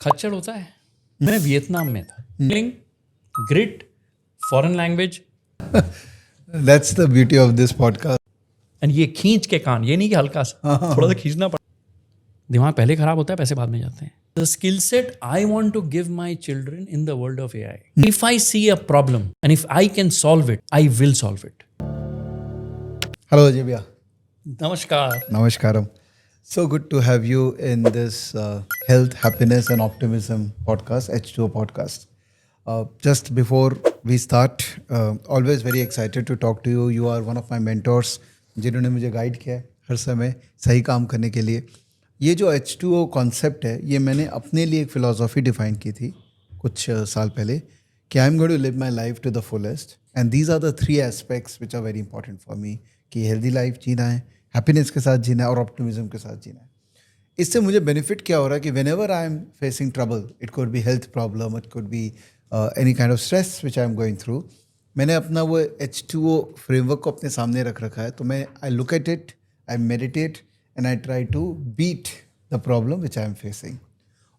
खच्चड़ होता है। मैं वियतनाम में था। Grit, foreign language, That's the beauty of this podcast. And ये खींच के कान, ये नहीं कि हल्का सा, थोड़ा सा खींचना पड़ा। दिमाग पहले खराब होता है, पैसे बाद में जाते हैं। The skill set I want to give my children in the world of AI. If I see a problem and if I can solve it, I will solve it. Hello, Ajay bhaiya. नमस्कार। Namaskaram. So good to have you in this Health, Happiness and Optimism podcast, H2O podcast. Just before we start, always very excited to talk to you. You are one of my mentors, जिन्होंने मुझे guide किया है हर समय सही काम करने के लिए। ये जो H2O कॉन्सेप्ट है, ये मैंने अपने लिए एक फ़िलासफ़ी डिफ़ाइन की थी कुछ साल पहले कि I am going to live my life to the fullest and these are the 3 aspects which are very important for me कि हेल्दी लाइफ जीना है, हैप्पीनेस के साथ जीना है और ऑप्टिमिज्म के साथ जीना है। इससे मुझे बेनिफिट क्या हो रहा है कि when ever I am facing trouble, it could be health problem, it could be any kind of stress which I am going through, मैंने अपना वो H2O फ्रेमवर्क को अपने सामने रख रखा है। तो मैं I look at it, I meditate and I try to beat the problem which I am facing.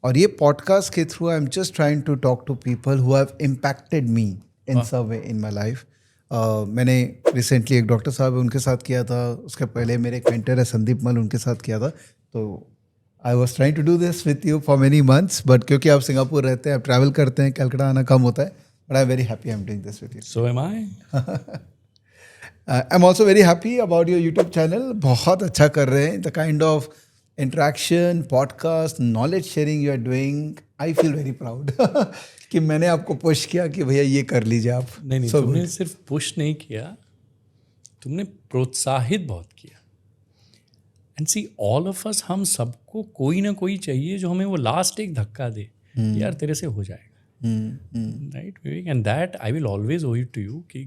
और ये पॉडकास्ट के through I am just trying to talk to people who have impacted me in some way in my life. मैंने recently एक doctor साहब उनके साथ किया था, उसके पहले मेरे एक मेंटर है संदीप मल, उनके साथ किया था। तो I was trying to do this with you for many months, but क्योंकि आप सिंगापुर रहते हैं, आप ट्रैवल करते हैं, कलकत्ता आना कम होता है, but I am very happy I am doing this with you. So am I. I am also very happy about your YouTube channel. बहुत अच्छा कर रहे हैं। The kind of interaction, podcast, knowledge sharing you are doing, I feel very proud कि मैंने आपको push किया कि भैया ये कर लीजिए आप। नहीं, तुमने सिर्फ पुश नहीं किया, तुमने प्रोत्साहित बहुत किया। And see all of us, हम सबको कोई ना कोई चाहिए जो हमें वो लास्ट एक धक्का दे, यार तेरे से हो जाएगा, right Vivek. And that I will always owe it to you कि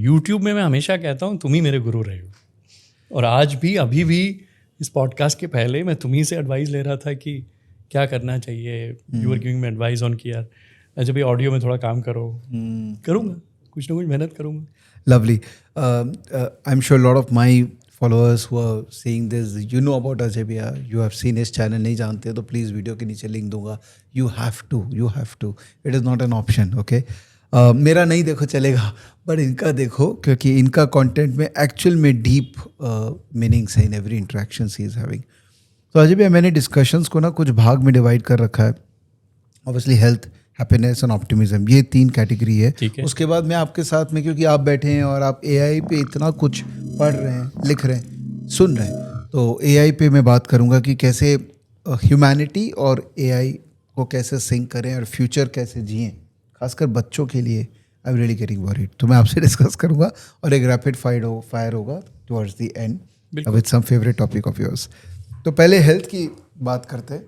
यूट्यूब में मैं हमेशा कहता हूँ तुम ही मेरे गुरु रहे हो। और आज भी, अभी भी इस पॉडकास्ट के पहले मैं तुम्ही से एडवाइस ले रहा था कि क्या करना चाहिए। You are giving me advice on कि यार अच्छा भाई ऑडियो में थोड़ा काम करो। करूँगा, कुछ ना कुछ मेहनत करूँगा। Lovely. I'm sure a lot of my followers who are seeing this, you know about Ajay bhaiya, you have seen his channel, नहीं जानते तो प्लीज़ वीडियो के नीचे लिंक दूंगा। You have to. It is not an option, okay? मेरा नहीं देखो चलेगा, बट इनका देखो, क्योंकि इनका कंटेंट में एक्चुअल में डीप मीनिंग्स है in every interaction he is having. तो अजय भैया, मैंने डिस्कशंस को ना कुछ भाग में डिवाइड कर रखा है। Obviously health, happiness and optimism, ये 3 कैटेगरी है। उसके बाद मैं आपके साथ में, क्योंकि आप बैठे हैं और आप AI पे इतना कुछ पढ़ रहे हैं, लिख रहे हैं, सुन रहे हैं, तो AI पे मैं बात करूँगा कि कैसे ह्यूमैनिटी और AI को कैसे सिंक करें और फ्यूचर कैसे जिएं, खासकर बच्चों के लिए। I am really getting worried. तो मैं आपसे डिस्कस करूँगा और एक रैपिड फायर होगा towards the end with some favourite topic of yours. तो पहले हेल्थ की बात करते हैं।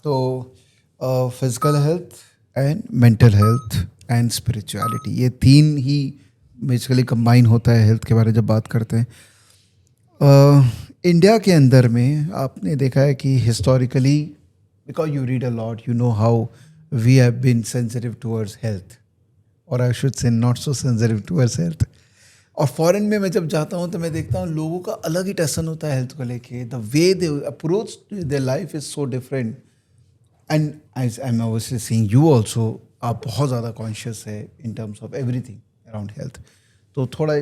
तो physical health and mental health and spirituality, ये 3 ही बेसिकली कंबाइन होता है हेल्थ के बारे में जब बात करते हैं। इंडिया के अंदर में आपने देखा है कि historically, because you read a lot, you know how we have been sensitive towards health, और I should say not so sensitive towards health. और फॉरेन में मैं जब जाता हूँ तो मैं देखता हूँ लोगों का अलग ही टेंशन होता है हेल्थ को लेके। The way they approach their life is so different. And I am obviously seeing you also, आप बहुत ज़्यादा कॉन्शियस है in terms of everything around health. तो थोड़ा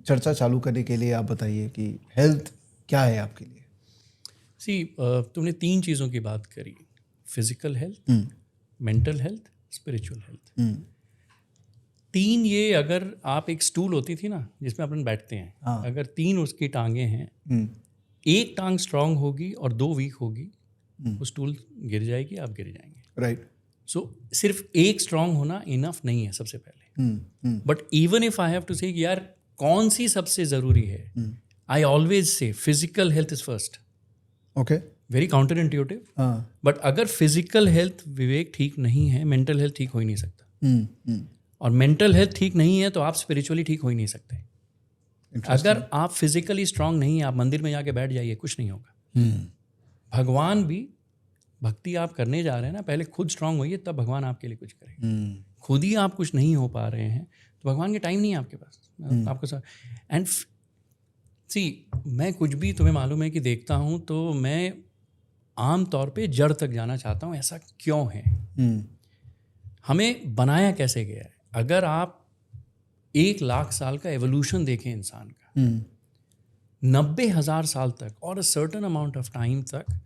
चर्चा चालू करने के लिए आप बताइए कि हेल्थ क्या है आपके लिए। तुमने 3 चीज़ों की बात करी, physical health, mental health, spiritual health. 3 ये, अगर आप एक स्टूल होती थी ना जिसमें अपन बैठते हैं, अगर 3 उसकी टांगें हैं, एक टांग स्ट्रांग होगी और 2 वीक होगी, वो स्टूल गिर जाएगी, आप गिर जाएंगे, राइट। सो सिर्फ एक स्ट्रांग होना इनफ नहीं है सबसे पहले। But even if I have to say यार कौन सी सबसे ज़रूरी है, I always say physical health is first. Okay, very counter intuitive, but अगर फिजिकल हेल्थ विवेक ठीक नहीं है, मेंटल हेल्थ ठीक हो ही नहीं सकता। और मेंटल हेल्थ ठीक नहीं है तो आप स्पिरिचुअली ठीक हो ही नहीं सकते। अगर आप फिजिकली स्ट्रांग नहीं है, आप मंदिर में जाके बैठ जाइए, कुछ नहीं होगा। भगवान भी, भक्ति आप करने जा रहे हैं ना, पहले खुद स्ट्रांग होइए तब भगवान आपके लिए कुछ करेंगे। खुद ही आप कुछ नहीं हो पा रहे हैं तो भगवान के टाइम नहीं है आपके पास आपको साथ। एंड सी, मैं कुछ भी तुम्हें मालूम है कि देखता हूँ तो मैं आम तौर पे जड़ तक जाना चाहता हूँ, ऐसा क्यों है, हमें बनाया कैसे गया है। अगर आप 1,00,000 साल का एवोल्यूशन देखें इंसान का, 90,000 साल तक और a certain amount of time तक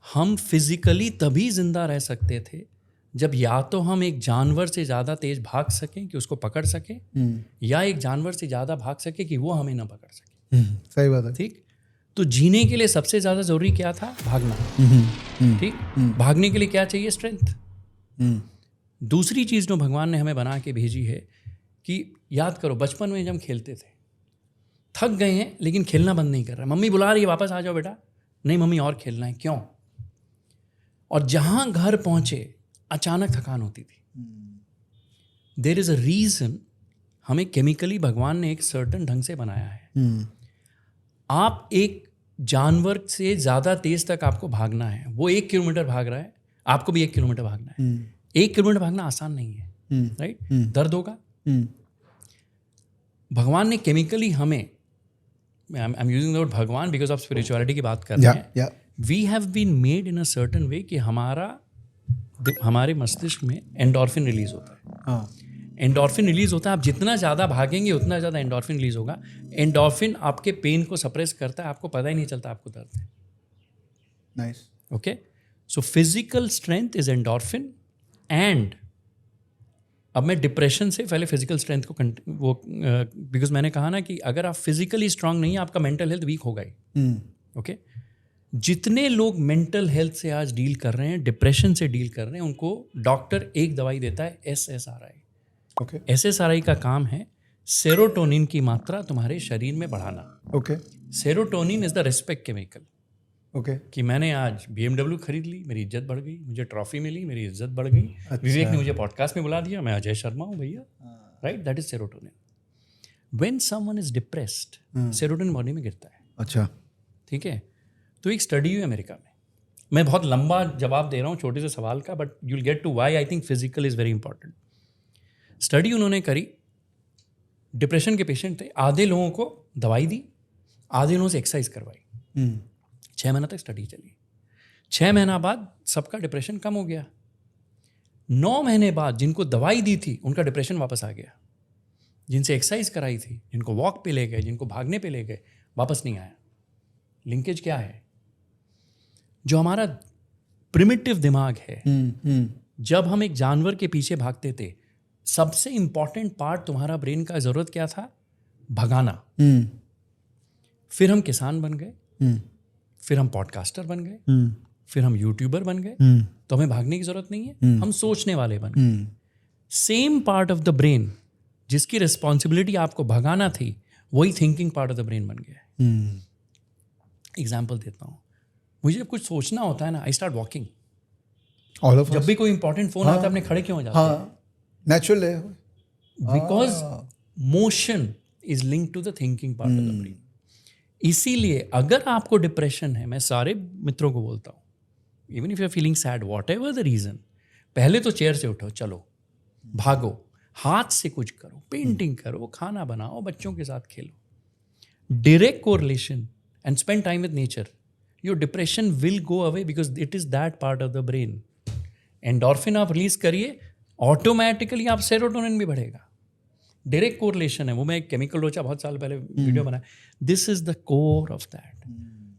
हम फिजिकली तभी जिंदा रह सकते थे जब या तो हम एक जानवर से ज़्यादा तेज भाग सकें कि उसको पकड़ सकें, या एक जानवर से ज़्यादा भाग सके कि वो हमें ना पकड़ सके। सही बात है। ठीक, तो जीने के लिए सबसे ज़्यादा ज़रूरी क्या था? भागना। ठीक, भागने के लिए क्या चाहिए? स्ट्रेंथ। दूसरी चीज़ जो भगवान ने हमें बना के भेजी है कि याद करो बचपन में जब हम खेलते थे, थक गए हैं लेकिन खेलना बंद नहीं कर रहा, मम्मी बुला रही है वापस आ जाओ बेटा, नहीं मम्मी और खेलना है, क्यों? और जहाँ घर पहुँचे अचानक थकान होती थी। देयर इज़ अ रीज़न, हमें केमिकली भगवान ने एक सर्टन ढंग से बनाया है। आप एक जानवर से ज़्यादा तेज तक आपको भागना है, वो 1 किलोमीटर भाग रहा है, आपको भी 1 किलोमीटर भागना है। 1 किलोमीटर भागना आसान नहीं है, राइट? दर्द होगा। भगवान ने केमिकली हमें, I am using the word भगवान बिकॉज ऑफ स्पिरिचुअलिटी की बात कर रहे हैं, we have been made in a certain way कि हमारे मस्तिष्क में एंडोर्फिन रिलीज होता है। एंडोर्फिन रिलीज होता है, आप जितना ज़्यादा भागेंगे उतना ज़्यादा एंडोर्फिन रिलीज होगा। एंडोर्फिन आपके पेन को सप्रेस करता है, आपको पता ही नहीं चलता आपको दर्द है। Nice. Okay, so physical strength is endorphin. And अब मैं डिप्रेशन से पहले फिजिकल स्ट्रेंथ को बिकॉज मैंने कहा ना कि अगर आप फिजिकली स्ट्रांग नहीं है आपका मेंटल हेल्थ वीक होगा ही। ओके, जितने लोग मेंटल हेल्थ से आज डील कर रहे हैं, डिप्रेशन से डील कर रहे हैं, उनको डॉक्टर एक दवाई देता है, SSRI। ओके, SSRI का काम है सेरोटोनिन की मात्रा तुम्हारे शरीर में बढ़ाना। Okay, serotonin is the respect chemical. Okay. कि मैंने आज BMW खरीद ली, मेरी इज्जत बढ़ गई, मुझे ट्रॉफी मिली, मेरी इज्जत बढ़ गई, विवेक ने मुझे पॉडकास्ट में बुला दिया, मैं अजय शर्मा हूँ भैया, right? That is serotonin. When someone is depressed, serotonin body में गिरता है। अच्छा, ठीक है, तो एक स्टडी हुई अमेरिका में, मैं बहुत लंबा जवाब दे रहा हूँ छोटे से सवाल का, but you will get to why I think physical is very important. Study उन्होंने करी, डिप्रेशन के पेशेंट थे, आधे लोगों को दवाई दी, आधे लोगों से एक्सरसाइज करवाई। 6 महीना तक स्टडी चली। 6 महीना बाद सबका डिप्रेशन कम हो गया। 9 महीने बाद जिनको दवाई दी थी उनका डिप्रेशन वापस आ गया। जिनसे एक्सरसाइज कराई थी, जिनको वॉक पे ले गए, जिनको भागने पे ले गए, वापस नहीं आया। लिंकेज क्या है? जो हमारा प्रिमिटिव दिमाग है, जब हम एक जानवर के पीछे भागते थे, सबसे इंपॉर्टेंट पार्ट तुम्हारा ब्रेन का जरूरत क्या था? भगाना। फिर हम किसान बन गए, फिर हम पॉडकास्टर बन गए, फिर हम यूट्यूबर बन गए, तो हमें भागने की जरूरत नहीं है, हम सोचने वाले बन गए। Same part of the brain जिसकी रिस्पॉन्सिबिलिटी आपको भगाना थी, वही thinking part of the brain बन गया। एग्जाम्पल देता हूँ, मुझे जब कुछ सोचना होता है ना, आई स्टार्ट वॉकिंग। जब भी कोई इंपॉर्टेंट फोन आता है, अपने खड़े क्यों हो जाते हैं? नेचुरल है, because motion is linked to the thinking part of the brain. इसीलिए अगर आपको डिप्रेशन है, मैं सारे मित्रों को बोलता हूँ, even if you are feeling sad, whatever the reason, पहले तो चेयर से उठो, चलो, भागो, हाथ से कुछ करो, पेंटिंग करो, खाना बनाओ, बच्चों के साथ खेलो। Direct correlation and spend time with nature, your depression will go away because it is that part of the brain. Endorphin आप रिलीज करिए, ऑटोमेटिकली आप सेरोटोनिन भी बढ़ेगा। डायरेक्ट कोरिलेशन है वो। मैं एक केमिकल रोचा बहुत साल पहले वीडियो बनाया, this is the core of that.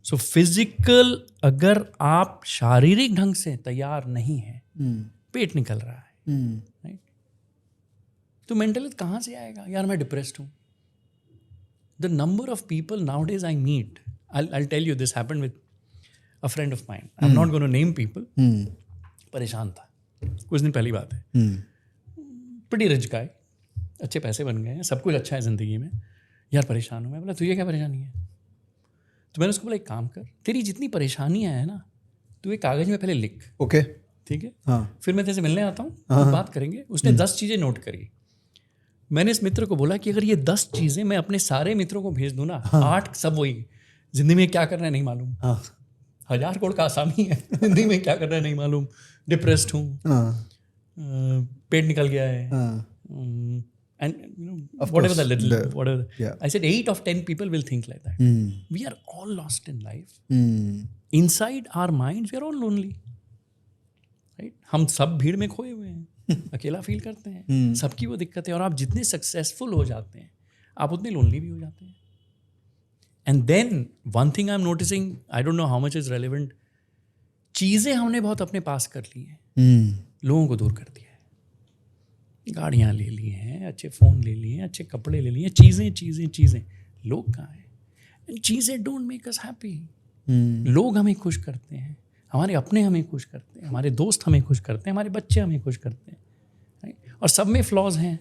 So physical, अगर आप शारीरिक ढंग से तैयार नहीं है, पेट निकल रहा है, राइट, तो मेंटल हेल्थ कहाँ से आएगा? यार मैं डिप्रेस्ड हूँ। The number of people nowadays I meet, I'll tell you this happened with a friend of mine. I'm not going to name people. परेशान था, कुछ दिन पहली बात है। Pretty rich guy, अच्छे पैसे बन गए हैं, सब कुछ अच्छा है ज़िंदगी में, यार परेशान हूँ। मैं बोला तुझे क्या परेशानी है? तो मैंने उसको बोला एक काम कर, तेरी जितनी परेशानियाँ हैं ना, तू एक कागज़ में पहले लिख। ओके, ठीक है, हाँ, फिर मैं तेरे से मिलने आता हूँ, बात करेंगे। उसने 10 चीज़ें नोट करी। मैंने इस मित्र को बोला कि अगर ये 10 चीज़ें मैं अपने सारे मित्रों को भेज दूँ ना, 8 सब वही, जिंदगी में क्या करना है नहीं मालूम, 1000 करोड़ का आसामी है, जिंदगी में क्या करना है नहीं मालूम, डिप्रेस्ड हूँ, पेट निकल गया है, and you know whatever the little whatever. I said 8 of 10 people will think like that. We are all lost in life. Inside our mind we are all lonely, right? हम सब भीड़ में खोए हुए हैं, अकेला फील करते हैं, सबकी वो दिक्कत है। और आप जितने सक्सेसफुल हो जाते हैं आप उतने लोनली भी हो जाते हैं। And then one thing I am noticing, I don't know how much is relevant, चीज़ें हमने बहुत अपने पास कर ली हैं, लोगों को दूर कर दिया है। गाड़ियाँ ले ली हैं, अच्छे फ़ोन ले लिए हैं, अच्छे कपड़े ले लिए हैं, चीज़ें चीज़ें चीज़ें, लोग कहाँ हैं? एंड चीज़ें डोंट मेक अस हैप्पी। लोग हमें खुश करते हैं, हमारे अपने हमें खुश करते हैं, हमारे दोस्त हमें खुश करते हैं, हमारे बच्चे हमें खुश करते हैं, right? और सब में फ्लॉज हैं,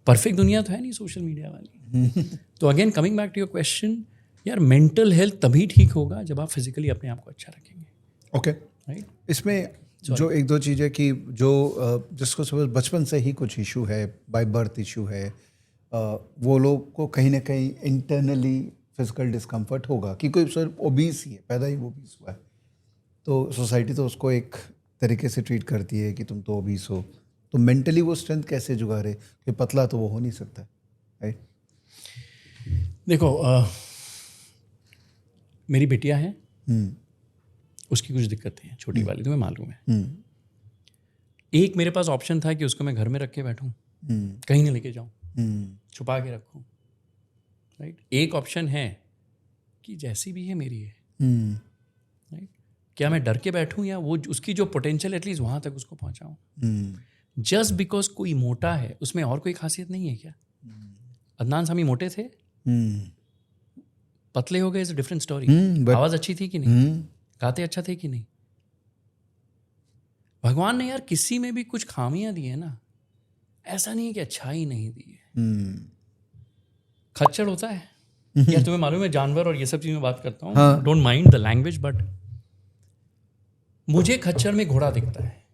परफेक्ट दुनिया तो है नहीं सोशल मीडिया वाली। तो again coming back to your question, यार मेंटल हेल्थ तभी ठीक होगा जब आप फिजिकली अपने आप को अच्छा रखेंगे। Okay, right? इसमें जो एक दो चीज़ें कि जो जिसको सपोज बचपन से ही कुछ इशू है, बाय बर्थ इशू है, वो लोग को कहीं ना कहीं इंटरनली फिजिकल डिस्कम्फर्ट होगा कि कोई सर ओबीस ही है, पैदा ही ओबीस हुआ है, तो सोसाइटी तो उसको एक तरीके से ट्रीट करती है कि तुम तो ओबीस हो, तो मेंटली वो स्ट्रेंथ कैसे जुगाड़े कि पतला तो वो हो नहीं सकता, राइट? देखो मेरी बिटिया है, उसकी कुछ दिक्कतें हैं, छोटी वाली, तुम्हें मालूम है। एक मेरे पास ऑप्शन था कि उसको मैं घर में रख के बैठूं, कहीं नहीं लेके जाऊं, छुपा के रखूं, राइट? एक ऑप्शन है कि जैसी भी है मेरी है, राइट? क्या मैं डर के बैठूं या वो उसकी जो पोटेंशियल एटलीस्ट वहां तक उसको पहुंचाऊं? जस्ट बिकॉज कोई मोटा है उसमें और कोई खासियत नहीं है क्या? अदनान सामी मोटे थे, पतले हो गए, इज अ डिफरेंट स्टोरी। आवाज अच्छी थी कि नहीं, गाते अच्छा थे कि नहीं? भगवान ने यार किसी में भी कुछ खामियां दी है ना, ऐसा नहीं है कि अच्छाई नहीं दी है। खच्चर होता है यार, तुम्हें मालूम है, जानवर और ये सब चीज़ में बात करता हूँ, don't mind the language, but मुझे खच्चर में घोड़ा दिखता है,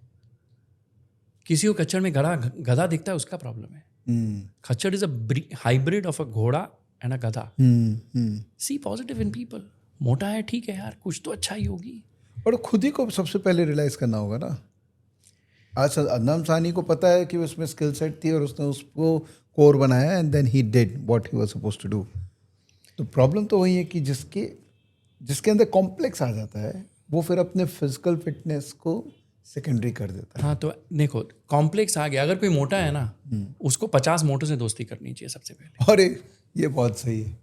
किसी को खच्चर में गधा दिखता है, उसका प्रॉब्लम है। खच्चर is a hybrid of a घोड़ा एंड अ गधा। सी पॉजिटिव इन पीपल। मोटा है ठीक है यार, कुछ तो अच्छा ही होगी। और खुद ही को सबसे पहले रियलाइज करना होगा ना। आज अदनान सानी को पता है कि उसमें स्किल सेट थी और उसने उसको कोर बनाया and then he did what he was supposed to do. तो प्रॉब्लम तो वही है कि जिसके अंदर कॉम्प्लेक्स आ जाता है वो फिर अपने फिजिकल फिटनेस को सेकेंडरी कर देता है। हाँ, तो देखो कॉम्प्लेक्स आ गया, अगर कोई मोटा है ना, उसको 50 मोटों से दोस्ती करनी चाहिए सबसे पहले। अरे ये बहुत सही है।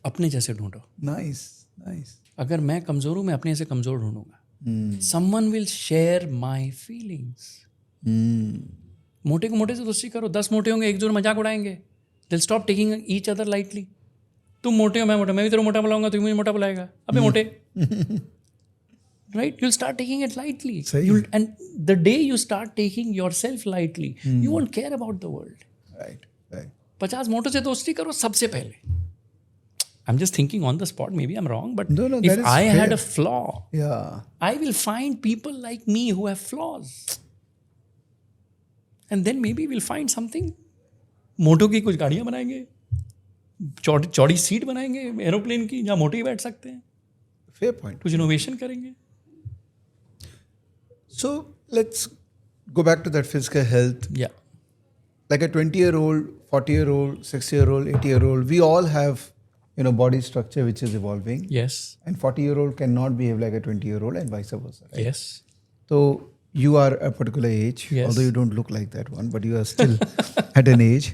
अपने जैसे ढूंढो। Nice nice. अगर मैं कमजोर हूं, मैं अपने से कमजोर ढूंढूंगा। Someone will share my feelings. मोटे को मोटे से दोस्ती करो, 10 मोटे होंगे, एक दूसरे मजाक उड़ाएंगे, दिल stop taking each other lightly. तुम मोटे हो, मैं मोटा, मैं भी तेरे मोटा बुलाऊंगा, तू मुझे मोटा बुलाएगा, अबे मोटे, right? You'll start taking it lightly. And the day you start taking yourself lightly, you won't care about the world. Right. 50 मोटों से दोस्ती करो सबसे पहले। I'm just thinking on the spot, maybe I'm wrong, but No, if that is I had fair. a flaw, Yeah. I will find people like me who have flaws. And then maybe we'll find something. मोटों की कुछ गाड़ियां बनाएंगे, चौड़ी seat बनाएंगे aeroplane की, जहाँ मोटे ही बैठ सकते हैं। Fair point. कुछ इनोवेशन करेंगे। So let's go back to that physical health. Yeah. Like a 20-year-old, 40-year-old, 60-year-old, 80-year-old, we all have, body structure which is evolving. Yes. And 40-year-old cannot behave like a 20-year-old and vice versa. Right? Yes. So you are a particular age, Yes. although you don't look like that one, but you are still at an age.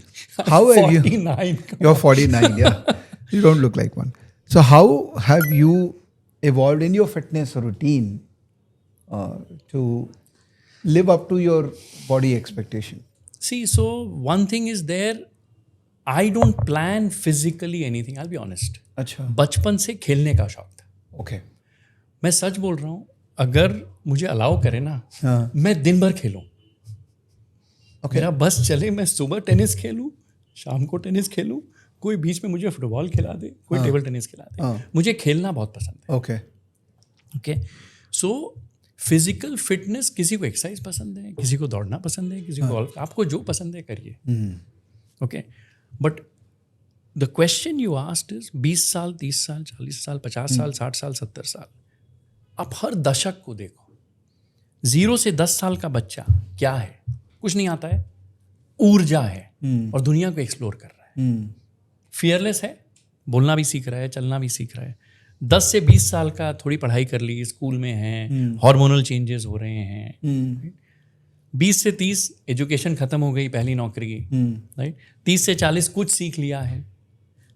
How have 49. You're 49, yeah. You don't look like one. So how have you evolved in your fitness routine to live up to your body expectation? See, so one thing is there, I don't plan physically anything, I'll be honest. अच्छा. बचपन से खेलने का शौक था। Okay. मैं सच बोल रहा हूँ, अगर मुझे अलाउ करे ना, हाँ. मैं दिन भर खेलूँ। Okay. मेरा बस चले, मैं सुबह टेनिस खेलूँ, शाम को टेनिस खेलूँ, कोई बीच में मुझे फुटबॉल खिला दे, कोई टेबल टेनिस खिला दे। मुझे खेलना बहुत पसंद है। Okay. Okay, so physical fitness, किसी को एक्सरसाइज पसंद है, किसी को दौड़ना पसंद है, किसी को आपको जो पसंद है करिए। Okay, but the question you asked is 20 साल, 30 साल, 40 साल, 50 साल, 60 साल, 70 साल, आप हर दशक को देखो। 0 से 10 साल का बच्चा क्या है? कुछ नहीं आता है, ऊर्जा है और दुनिया को एक्सप्लोर कर रहा है, फियरलेस है, बोलना भी सीख रहा है, चलना भी सीख रहा है, 10 से 20 साल का थोड़ी पढ़ाई कर ली, स्कूल में हैं, हार्मोनल चेंजेस हो रहे हैं, 20 से 30 एजुकेशन खत्म हो गई, पहली नौकरी, राइट, 30 से 40 कुछ सीख लिया है,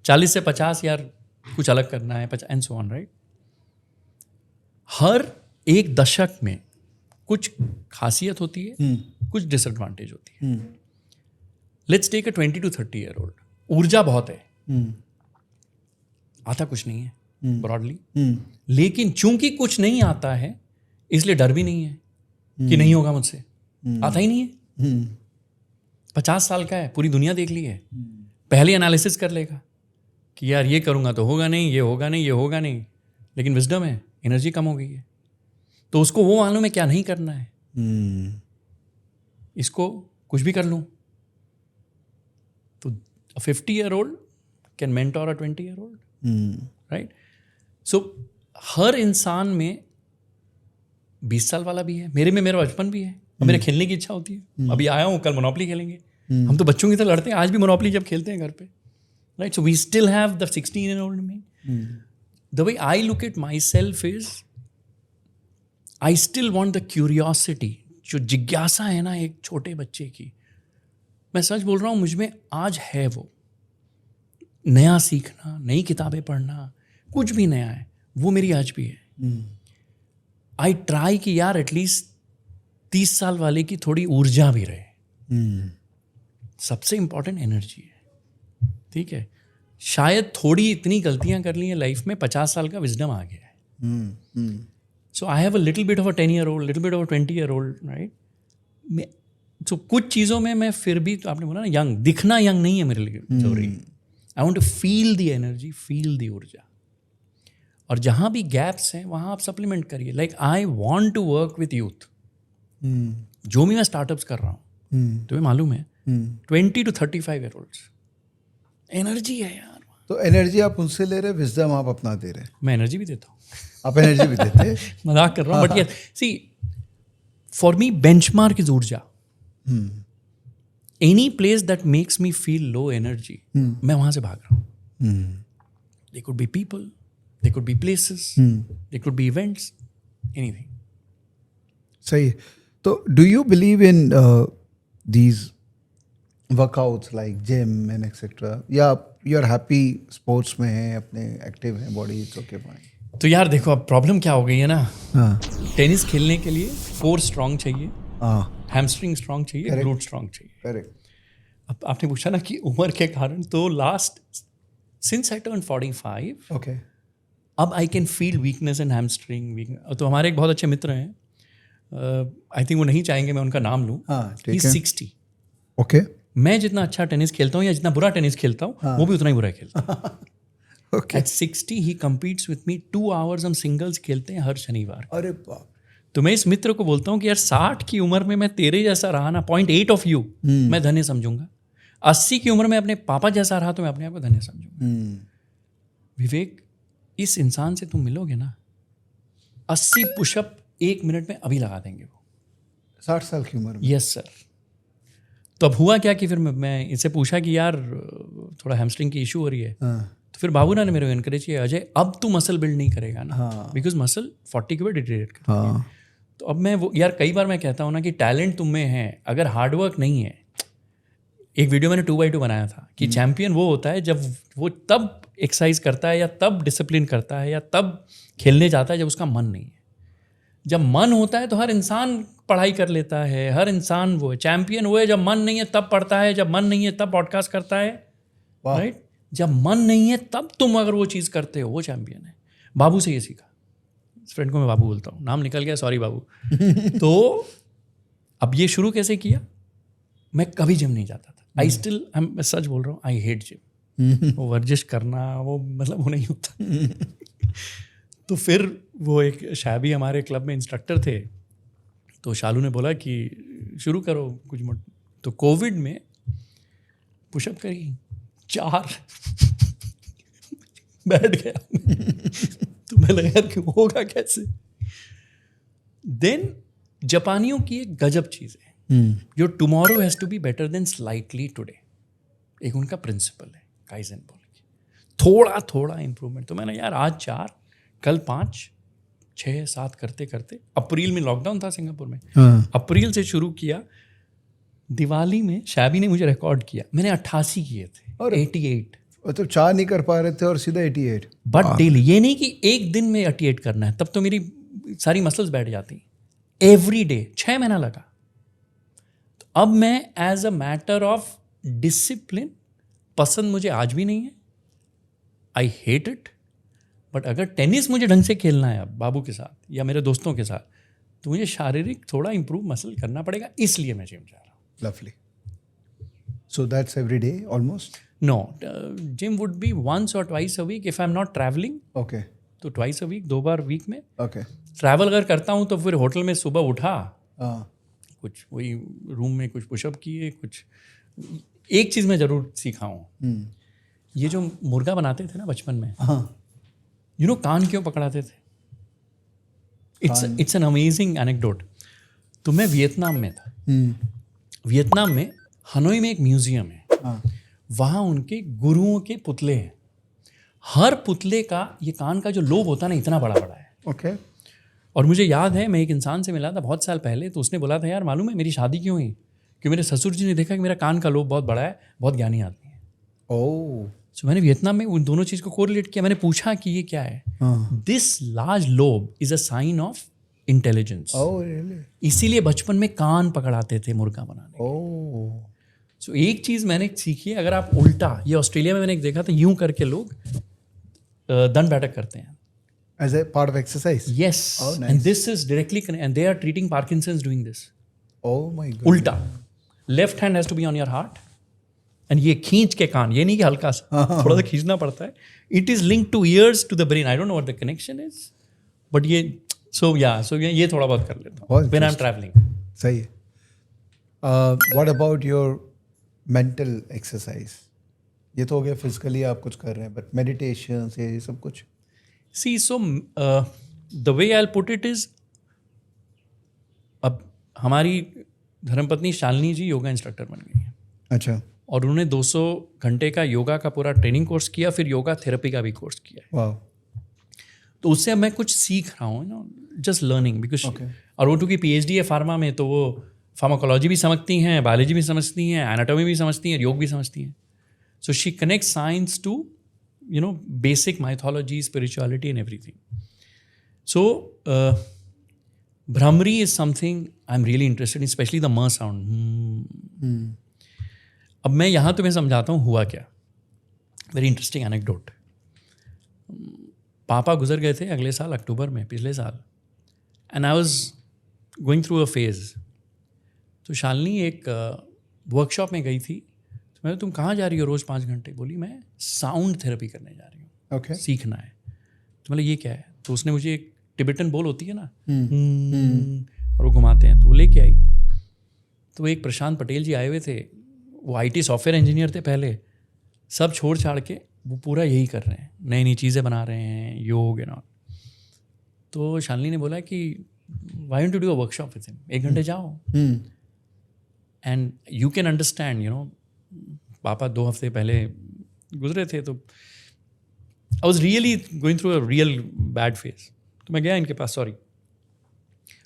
40 से 50 यार कुछ अलग करना है, एंड सो ऑन, राइट। हर एक दशक में कुछ खासियत होती है, कुछ डिसएडवांटेज होती है। Let's take a 20 to 30 year old, ऊर्जा बहुत है, आता कुछ नहीं है ब्रॉडली, लेकिन चूंकि कुछ नहीं आता है इसलिए डर भी नहीं है कि नहीं होगा मुझसे, आता ही नहीं है। 50 साल का है, पूरी दुनिया देख ली है, पहले एनालिसिस कर लेगा कि यार ये करूंगा तो होगा नहीं, ये होगा नहीं, ये होगा नहीं, लेकिन विजडम है, एनर्जी कम हो गई है, तो उसको वो मालूम है क्या नहीं करना है, इसको कुछ भी कर लूं। तो 50 year old can mentor a 20 year old, right. So हर इंसान में 20 साल वाला भी है, मेरे में मेरा बचपन भी है, और मेरे खेलने की इच्छा होती है, अभी आया हूँ, कल मोनोपोली खेलेंगे, हम तो बच्चों की तरह लड़ते हैं आज भी मोनोपोली जब खेलते हैं घर पे, right. So we still have the 16 year old me. The way I look at myself is I still want the curiosity, जो जिज्ञासा है ना एक छोटे बच्चे की, मैं सच बोल रहा हूँ मुझ में आज है, वो नया सीखना, नई किताबें पढ़ना, कुछ भी नया है, वो मेरी आज भी है। आई ट्राई कि यार एटलीस्ट 30 साल वाले की थोड़ी ऊर्जा भी रहे, सबसे इंपॉर्टेंट एनर्जी है, ठीक है। शायद थोड़ी इतनी गलतियां कर ली हैं लाइफ में, 50 साल का विजडम आ गया है। So I have a little bit of a 10 year old, little bit of a 20 year old, right. So कुछ चीज़ों में मैं फिर भी, तो आपने बोला ना यंग, दिखना यंग नहीं है मेरे लिए जरूरी। I want to feel the energy, feel the ऊर्जा, और जहाँ भी गैप्स हैं वहाँ आप सप्लीमेंट करिए। Like I want to work with youth, जो भी मैं स्टार्टअप्स कर रहा हूँ, तुम्हें मालूम है 20 to 35 ईयर ओल्ड्स, एनर्जी है यार। तो एनर्जी आप उनसे ले रहे, विजडम आप अपना दे रहे। मैं एनर्जी भी देता हूँ, आप एनर्जी भी देते हैं। मजाक कर रहा हूँ, but yes, see for me benchmark is ऊर्जा। Any place that makes me feel low energy, मैं वहां से भाग रहा हूँ। They could be people, they could be places, they could be events, anything. सही है। तो do you believe in these workouts like gym and etcetera, या यू आर हैप्पी स्पोर्ट्स में हैं, अपने एक्टिव हैं, बॉडी इट्स ओके फाइन? तो यार देखो अब प्रॉब्लम क्या हो गई है ना, हाँ, टेनिस खेलने के लिए कोर स्ट्रांग चाहिए, हाँ, हैमस्ट्रिंग स्ट्रांग चाहिए, ग्लूट स्ट्रांग चाहिए। करेक्ट। अब आपने पूछा ना कि उम्र के कारण, तो last since I turn 45, okay, अब I can feel weakness in hamstring. तो हमारे एक बहुत अच्छे मित्र हैं, आई थिंक वो नहीं चाहेंगे मैं उनका नाम लूँ, हाँ, ठीक ही है। 60। ओके, मैं जितना अच्छा टेनिस खेलता हूँ या जितना बुरा टेनिस खेलता हूँ, वो भी उतना ही बुरा खेलता है। Okay. At 60 he competes with me 2 hours, हम सिंगल्स खेलते हैं हर शनिवार। अरे बाप। तो मैं इस मित्र को बोलता हूँ कि यार 60 की उम्र में मैं तेरे जैसा रहा ना, 0.8 ऑफ यू मैं धन्य समझूंगा। 80 की उम्र में अपने पापा जैसा रहा तो मैं अपने आप को धन्य समझूंगा। विवेक, इस इंसान से तुम मिलोगे ना, 80 पुशअप 1 मिनट में अभी लगा देंगे वो, 60 साल की उम्र में। Yes sir. तो अब हुआ क्या कि फिर मैं इनसे पूछा कि यार थोड़ा हैमस्ट्रिंग की इशू हो रही है, तो फिर बाबूना ने मेरे को इनकरेज किया, अजय अब तू मसल बिल्ड नहीं करेगा ना, बिकॉज मसल 40 के बाद डिटेरेट करती है। तो अब मैं वो, यार कई बार मैं कहता हूँ ना कि टैलेंट तुम में है, अगर हार्डवर्क नहीं है। एक वीडियो मैंने 2x2 बनाया था कि चैंपियन वो होता है जब वो तब एक्सरसाइज करता है या तब डिसिप्लिन करता है या तब खेलने जाता है जब उसका मन नहीं है। जब मन होता है तो हर इंसान पढ़ाई कर लेता है, हर इंसान वो है चैंपियन, वो है जब मन नहीं है तब पढ़ता है, जब मन नहीं है तब पॉडकास्ट करता है, राइट। जब मन नहीं है तब तुम अगर वो चीज़ करते हो, वो चैंपियन है। बाबू से ये सीखा, इस फ्रेंड को मैं बाबू बोलता हूँ, नाम निकल गया, सॉरी बाबू। तो अब ये शुरू कैसे किया, मैं कभी जिम नहीं जाता था, आई स्टिल, मैं सच बोल रहा हूँ, आई हेट जिम। वो वर्जिश करना, वो मतलब वो नहीं होता। तो फिर वो एक शाबी हमारे क्लब में इंस्ट्रक्टर थे, तो शालू ने बोला कि शुरू करो कुछ मोट। तो कोविड में पुशअप करी 4 बैठ गया। तो मैं लगा यार कि होगा कैसे। देन जापानियों की एक गजब चीज़ है, your tomorrow has to be better than slightly today, एक उनका प्रिंसिपल है काइजन बोल के, थोड़ा थोड़ा इंप्रूवमेंट। तो मैंने यार आज 4, कल 5, 6, 7 करते करते अप्रैल में लॉकडाउन था सिंगापुर में, हाँ अप्रैल से शुरू किया, दिवाली में शाबी ने मुझे रिकॉर्ड किया, मैंने 88 किए थे, और 88, तो 4 नहीं कर पा रहे थे और सीधा 88। But daily. ये नहीं कि एक दिन में 88 करना है, तब तो मेरी सारी मसल्स बैठ जाती, एवरी डे 6 महीना लगा। तो अब मैं as a matter of discipline, पसंद मुझे आज भी नहीं है, आई हेट इट, बट अगर टेनिस मुझे ढंग से खेलना है अब बाबू के साथ या मेरे दोस्तों के साथ, तो मुझे शारीरिक थोड़ा इंप्रूव मसल करना पड़ेगा, इसलिए मैं जिम जा रहा हूँ। Lovely. So that's every day almost? No, gym would be once or twice a week if I'm not traveling. Okay. तो twice a week, 2 बार वीक में। Okay. ट्रैवल अगर करता हूँ तो फिर होटल में सुबह उठा, हाँ कुछ वही रूम में कुछ पुशअप किए, कुछ। एक चीज़ मैं ज़रूर सीखा हूँ, ये जो मुर्गा बनाते थे ना बचपन में, हाँ यू नो कान क्यों पकड़ाते थे? It's an amazing anecdote. तो मैं वियतनाम में था, वियतनाम में हनोई में एक म्यूजियम है, हाँ वहाँ उनके गुरुओं के पुतले हैं। हर पुतले का ये कान का जो लोब होता है ना, इतना बड़ा बड़ा है। ओके और मुझे याद है, मैं एक इंसान से मिला था बहुत साल पहले, तो उसने बोला था, यार मालूम है मेरी शादी क्यों हुई? कि मेरे ससुर जी ने देखा कि मेरा कान का लोब बहुत बड़ा है, बहुत ज्ञानी आदमी है। ओह सो मैंने वियतनाम में उन दोनों चीज़ को कोरिलेट किया। मैंने पूछा कि ये क्या है? हाँ this large lobe is a sign of intelligence. Oh really इसीलिए बचपन में कान पकड़ाते थे मुर्गा बनाने। ओह सो एक चीज़ मैंने सीखी है, अगर आप उल्टा, ये ऑस्ट्रेलिया में मैंने एक देखा था, यूं करके लोग दंड बैठक करते हैं। as a part of exercise? Yes. Oh, nice. And this is directly and they are treating Parkinson's doing this. Oh my god. उल्टा, left hand has to be on your heart, and ये खींच के कान, ये नहीं कि हल्का सा, थोड़ा सा खींचना पड़ता है। It is link to ears to the brain, I don't know what the connection is, but ये सो ये थोड़ा बहुत कर लेता हूँ व्हेन आई एम ट्रैवलिंग। सही है। What about your mental exercise? ये तो हो गया फिजिकली आप कुछ कर रहे हैं, बट मेडिटेशन ये सब कुछ? See so the way I put it is, अब हमारी धर्मपत्नी शालिनी जी योगा इंस्ट्रक्टर बन गई हैं, अच्छा और उन्होंने 200 घंटे का योगा का पूरा ट्रेनिंग कोर्स किया, फिर योगा थेरेपी का भी कोर्स किया है। वाह तो उससे अब मैं कुछ सीख रहा हूँ, know just learning, because Okay. और वो की PhD है फार्मा में, तो वो फार्माकोलॉजी भी समझती हैं, बायोलॉजी भी समझती हैं, एनाटॉमी भी समझती हैं, योग भी समझती हैं। So she connect science to you know basic mythology, spirituality and everything. So bhramari is something I am really interested in, specially the m sound. अब मैं यहाँ तुम्हें समझाता हूँ हुआ क्या। Very interesting anecdote. पापा गुजर गए थे अगले साल अक्टूबर में, पिछले साल, and I was going through a phase. तो शालिनी एक वर्कशॉप में गई थी, तो मैंने, तुम कहाँ जा रही हो रोज़ 5 घंटे? बोली मैं साउंड थेरेपी करने जा रही हूँ, ओके सीखना है। तो मतलब ये क्या है? तो उसने मुझे एक टिबेटन बोल होती है ना, और वो घुमाते हैं, तो वो लेके आई। तो एक प्रशांत पटेल जी आए हुए थे, वो IT सॉफ्टवेयर इंजीनियर थे पहले, सब छोड़ छाड़ के वो पूरा यही कर रहे हैं, नई नई चीज़ें बना रहे हैं, योग एंड ऑल। तो शालिनी ने बोला कि why don't you do a workshop with him, 1 घंटे जाओ and you can understand, you know. पापा 2 हफ्ते पहले गुजरे थे, तो I was really going through a real bad phase. तो मैं गया इनके पास, सॉरी,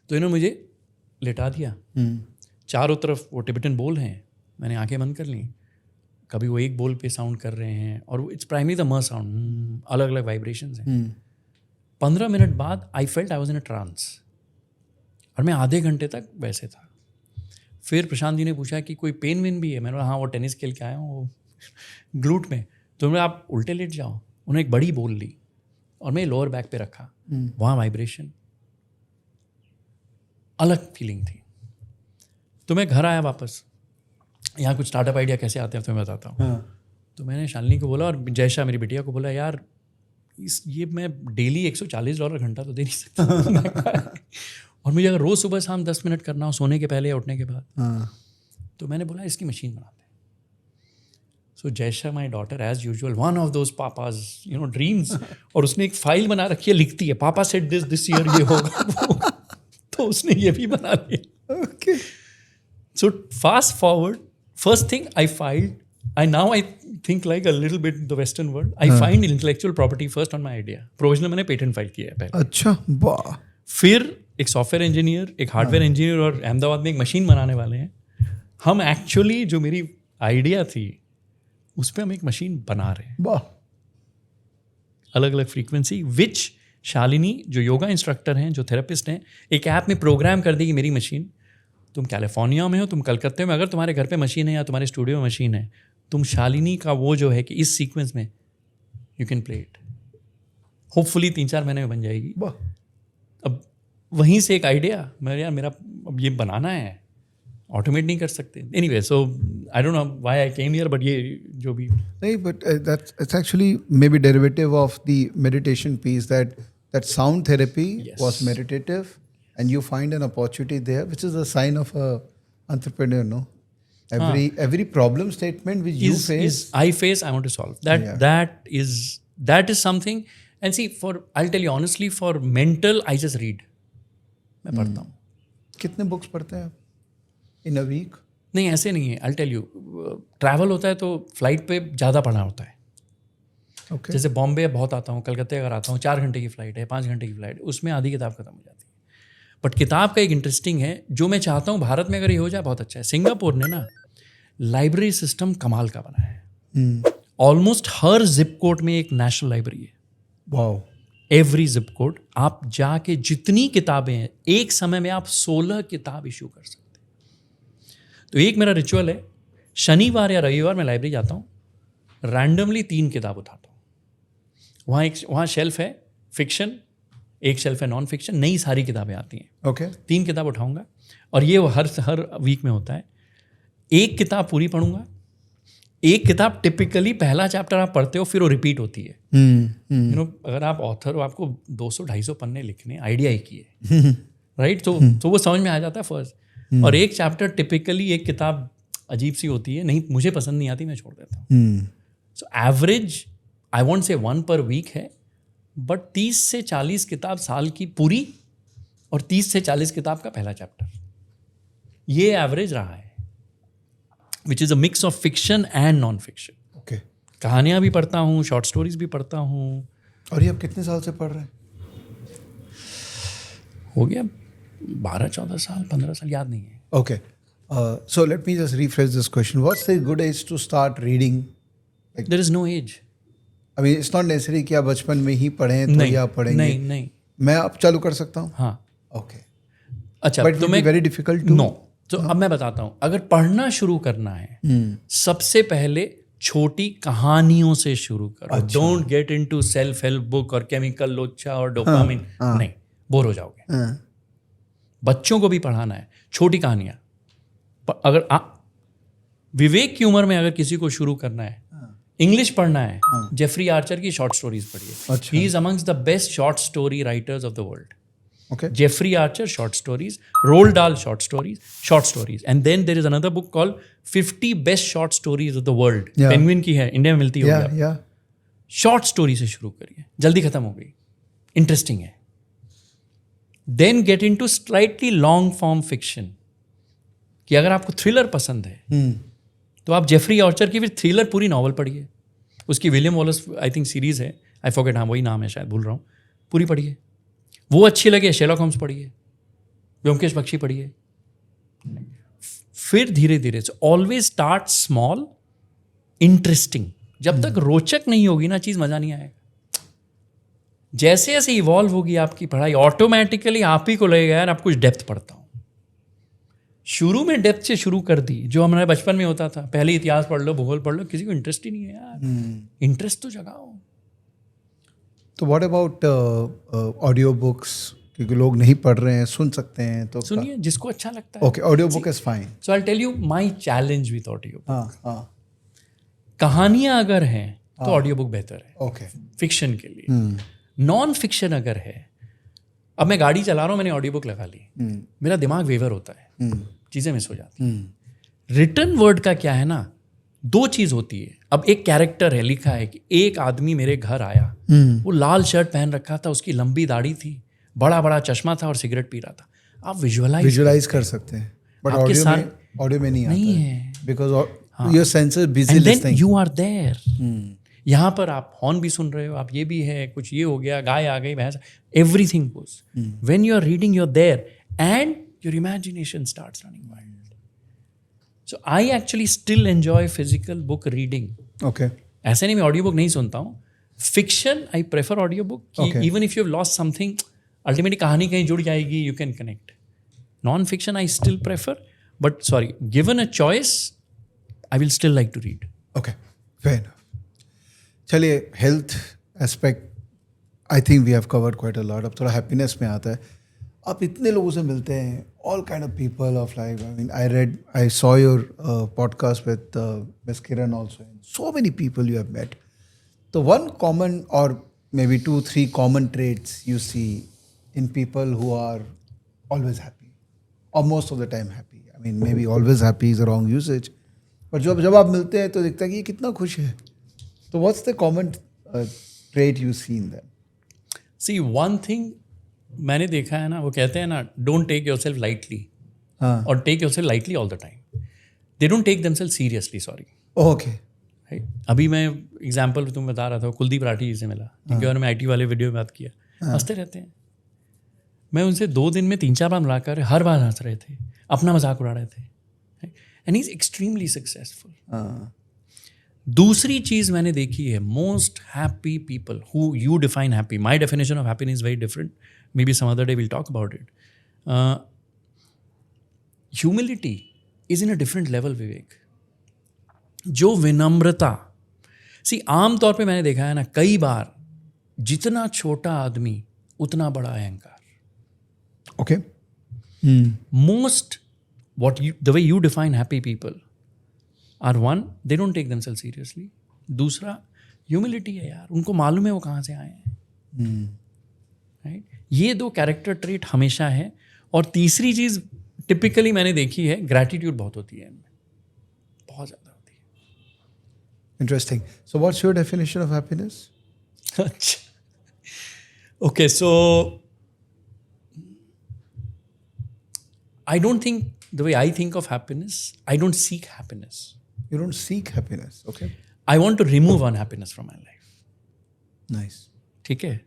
तो इन्होंने मुझे लेटा दिया, चारों तरफ वो टिबेटन बोल हैं, मैंने आंखें बंद कर ली, कभी वो एक बोल पे साउंड कर रहे हैं, और it's primary the m sound, अलग अलग वाइब्रेशंस हैं। 15 मिनट बाद I felt I was in a trance, और मैं आधे घंटे तक वैसे था। फिर प्रशांत जी ने पूछा कि कोई पेन वेन भी है? मैंने बोला हाँ, वो टेनिस खेल के आया हूँ, वो ग्लूट में। तो उन्होंने, आप उल्टे लेट जाओ। उन्होंने एक बड़ी बोल ली और मैं लोअर बैक पे रखा, वहाँ वाइब्रेशन, अलग फीलिंग थी। तो मैं घर आया वापस, यहाँ कुछ स्टार्टअप आइडिया कैसे आते हैं तो मैं बताता हूँ। तो मैंने शालिनी को बोला, और जयशा मेरी बिटिया को बोला, यार ये मैं डेली $140 घंटा तो दे नहीं सकता और मुझे अगर रोज़ सुबह शाम 10 मिनट करना हो, सोने के पहले या उठने के बाद, तो मैंने बोला इसकी मशीन बनाते हैं। So Jaysha my daughter as usual, one of those papa's you know dreams, और उसने एक फाइल बना रखी है, लिखती है पापा सेड दिस ईयर ये होगा तो उसने ये भी बना लिया। Okay so fast forward, first thing I filed, I think like a little bit the Western world. I find intellectual property first on my idea. Provisional मैंने पेटेंट फाइल किया है पहले. अच्छा, वाह. फिर एक सॉफ्टवेयर इंजीनियर, एक हार्डवेयर इंजीनियर और अहमदाबाद में एक मशीन बनाने वाले हैं. हम एक्चुअली जो मेरी आइडिया थी उस पर हम एक मशीन बना रहे हैं. वाह. अलग अलग फ्रीक्वेंसी विच शालिनी जो योगा इंस्ट्रक्टर हैं, जो थेरेपिस्ट हैं, एक ऐप में प्रोग्राम कर देगी मेरी मशीन. तुम कैलिफोर्निया में हो, तुम कलकत्ते में, अगर तुम्हारे घर पे मशीन है या तुम्हारे स्टूडियो में मशीन है, तुम शालिनी का वो जो है कि इस सीक्वेंस में you can play it. Hopefully 3-4 महीने में बन जाएगी. वाह. अब वहीं से एक आइडिया मेरा अब ये बनाना है, ऑटोमेट नहीं कर सकते. Anyway, so I don't know why I came here, but ये जो भी नहीं, but it's actually maybe derivative of the meditation piece, that sound therapy Yes. was meditative, and you find an opportunity there, which is a sign of a entrepreneur, no? Every problem statement which you face. I face, I want to solve. That is something. And see, I'll tell you honestly, for mental, I just read. मैं पढ़ता हूँ. कितने books पढ़ते हैं आप इन a week? नहीं, ऐसे नहीं है. I'll tell you, ट्रैवल होता है तो फ्लाइट पे ज़्यादा पढ़ना होता है. Okay. जैसे बॉम्बे बहुत आता हूँ, कलकत्ते अगर आता हूँ, 4 घंटे की फ़्लाइट है, 5 घंटे की फ़्लाइट, उसमें आधी किताब खत्म हो जाती है. बट किताब का एक इंटरेस्टिंग है, जो मैं चाहता हूँ भारत में अगर ये हो जाए बहुत अच्छा है. सिंगापुर ने ना लाइब्रेरी सिस्टम कमाल का बना है. ऑलमोस्ट हर जिप कोड में एक नेशनल लाइब्रेरी है. वाओ. एवरी जिप कोड आप जाके जितनी किताबें हैं, एक समय में आप 16 किताब इशू कर सकते हैं. तो एक मेरा रिचुअल है, शनिवार या रविवार मैं लाइब्रेरी जाता हूँ, रैंडमली 3 किताब उठाता हूँ. वहाँ शेल्फ है फिक्शन, एक शेल्फ है नॉन फिक्शन, नई सारी किताबें आती हैं. ओके. 3 किताब उठाऊंगा और ये हर वीक में होता है. एक किताब पूरी पढ़ूंगा. एक किताब टिपिकली पहला चैप्टर आप पढ़ते हो, फिर वो रिपीट होती है. यू नो, अगर आप ऑथर हो, आपको 200-250 पन्ने लिखने, आइडिया एक ही है, राइट? तो वो समझ में आ जाता है फर्स्ट. और एक चैप्टर टिपिकली, एक किताब अजीब सी होती है, नहीं मुझे पसंद नहीं आती, मैं छोड़ देता हूँ. सो एवरेज आई वॉन्ट से 1 पर वीक है, बट 30 से 40 किताब साल की पूरी और 30 से 40 किताब का पहला चैप्टर, ये एवरेज रहा है, which is a mix of fiction and non fiction. Okay. कहानियाँ भी पढ़ता हूँ, शॉर्ट स्टोरीज भी पढ़ता हूँ. और ये आप कितने साल से पढ़ रहे हैं? हो गया 12-14 साल, 15 साल, याद नहीं है. Okay. So let me just rephrase this question. What's the good age to start reading? There is no age. I mean, it's not necessary कि आप बचपन में ही पढ़ें तो ही आप पढ़ेंगे. नहीं. मैं अब चालू कर सकता हूँ? हाँ. Okay. अच्छा, But it will be very difficult to. No. तो अब मैं बताता हूँ, अगर पढ़ना शुरू करना है, सबसे पहले छोटी कहानियों से शुरू करो. Don't get into self help book और केमिकल लोचा और डोपामिन. नहीं, बोर हो जाओगे. बच्चों को भी पढ़ाना है, छोटी कहानियाँ. अगर विवेक की उम्र में अगर किसी को शुरू करना है, इंग्लिश पढ़ना है, जेफरी आर्चर की शॉर्ट स्टोरीज पढ़िए. He is amongst the best short story writers of the world. Okay. Jeffrey Archer short stories, Roald Dahl short stories, and then there is another book called 50 best short stories of the world. Yeah. Penguin की है, India में मिलती होगी. Yeah. Short story से शुरू करिए, जल्दी खत्म हो गई, इंटरेस्टिंग है. Then get into slightly long form fiction, कि अगर आपको थ्रिलर पसंद है तो आप जेफरी आर्चर की फिर थ्रिलर पूरी नॉवल पढ़िए. उसकी William Wallace I think series है, आई फॉरगेट, हाँ वही नाम है शायद, भूल रहा हूँ. पूरी पढ़िए. वो अच्छी लगे, शेरलॉक होम्स पढ़िए, ब्योमकेश बख्शी पढ़िए. फिर धीरे धीरे से ऑलवेज स्टार्ट स्मॉल, इंटरेस्टिंग. जब तक रोचक नहीं होगी ना चीज़, मज़ा नहीं आएगा. जैसे जैसे इवॉल्व होगी आपकी पढ़ाई, ऑटोमेटिकली आप ही को लगेगा यार आप कुछ डेप्थ पढ़ता हूँ. शुरू में डेप्थ से शुरू कर दी, जो हमारे बचपन में होता था, पहले इतिहास पढ़ लो, भूगोल पढ़ लो, किसी को इंटरेस्ट ही नहीं है यार. इंटरेस्ट तो जगाओ. तो व्हाट अबाउट ऑडियो बुक्स? क्योंकि लोग नहीं पढ़ रहे हैं, सुन सकते हैं, तो सुनिए जिसको अच्छा लगता है. Okay, audio book is fine. So I tell you my challenge with audio. हाँ. कहानियां अगर हैं तो ऑडियो बुक बेहतर है. ओके. फिक्शन के लिए. नॉन फिक्शन अगर है, अब मैं गाड़ी चला रहा हूँ, मैंने ऑडियो बुक लगा ली, मेरा दिमाग वेवर होता है, चीज़ें मिस हो जाती हैं. रिटन वर्ड का क्या है ना, 2 चीज़ होती है. अब एक कैरेक्टर है, लिखा है कि एक आदमी मेरे घर आया, वो लाल शर्ट पहन रखा था, उसकी लंबी दाढ़ी थी, बड़ा बड़ा चश्मा था और सिगरेट पी रहा था. आप विजुअलाइज कर सकते हैं, बट ऑडियो में नहीं है. Because your senses busy and then listening. You are there. यहाँ पर आप हॉर्न भी सुन रहे हो, आप ये भी है, कुछ ये हो गया, गाय आ गई, भैंस, everything goes. When you are reading you are there and your imagination starts running wild. So I actually still enjoy physical book reading. Okay. ऐसे नहीं मैं ऑडियो बुक नहीं सुनता हूँ. Fiction I prefer audio book. Okay. Even if you have lost something, ultimately कहानी कहीं जुड़ जाएगी, you can connect. Non fiction I still prefer, but sorry, given a choice I will still like to read. Okay. Fair enough. चलिए, health aspect I think we have covered quite a lot. अब थोड़ा happiness में आता है. आप इतने लोगों से मिलते हैं, all kind of people of life. I mean I saw your podcast with miss Kiran also. So many people you have met. तो वन कॉमन और maybe 2-3 common traits you see in people who are always happy or most of the time happy. I mean, maybe always happy is a wrong usage, but जब आप मिलते हैं तो दिखता है कि ये कितना खुश है. तो what's the common trait you see in them? See, one thing मैंने देखा है ना, वो कहते हैं ना, don't take yourself lightly. हाँ. और take yourself lightly all the time. They don't take themselves seriously, sorry. Okay. Right? अभी मैं एग्जाम्पल तुम बता रहा था, कुलदीप राठी जी से मिला, जिनके बारे में IT वाले वीडियो में बात किया. हंसते रहते हैं. मैं उनसे 2 दिन में 3-4 बार मुलाकात, हर बार हंस रहे थे, अपना मजाक उड़ा रहे थे. And he is extremely successful. दूसरी चीज मैंने देखी है, most happy people who you define happy. My definition of happiness is very different. Maybe some other day will talk about it. Humility is in a different level. Vivek, जो विनम्रता, सी आमतौर पे मैंने देखा है ना, कई बार जितना छोटा आदमी उतना बड़ा अहंकार. Okay. Most the way you define happy people are, one, they don't take themselves seriously. दूसरा, humility है यार, उनको मालूम है वो कहाँ से आए हैं. राइट. ये 2 कैरेक्टर ट्रेट हमेशा है. और तीसरी चीज टिपिकली मैंने देखी है, ग्रैटिट्यूड बहुत होती है इनमें, बहुत ज़्यादा होती है. Interesting. So what's your definition of happiness? अच्छा. Okay, so I don't think the way I think of happiness, I don't seek happiness. You don't seek happiness. Okay. I want to remove unhappiness from my life. Nice. ठीक है.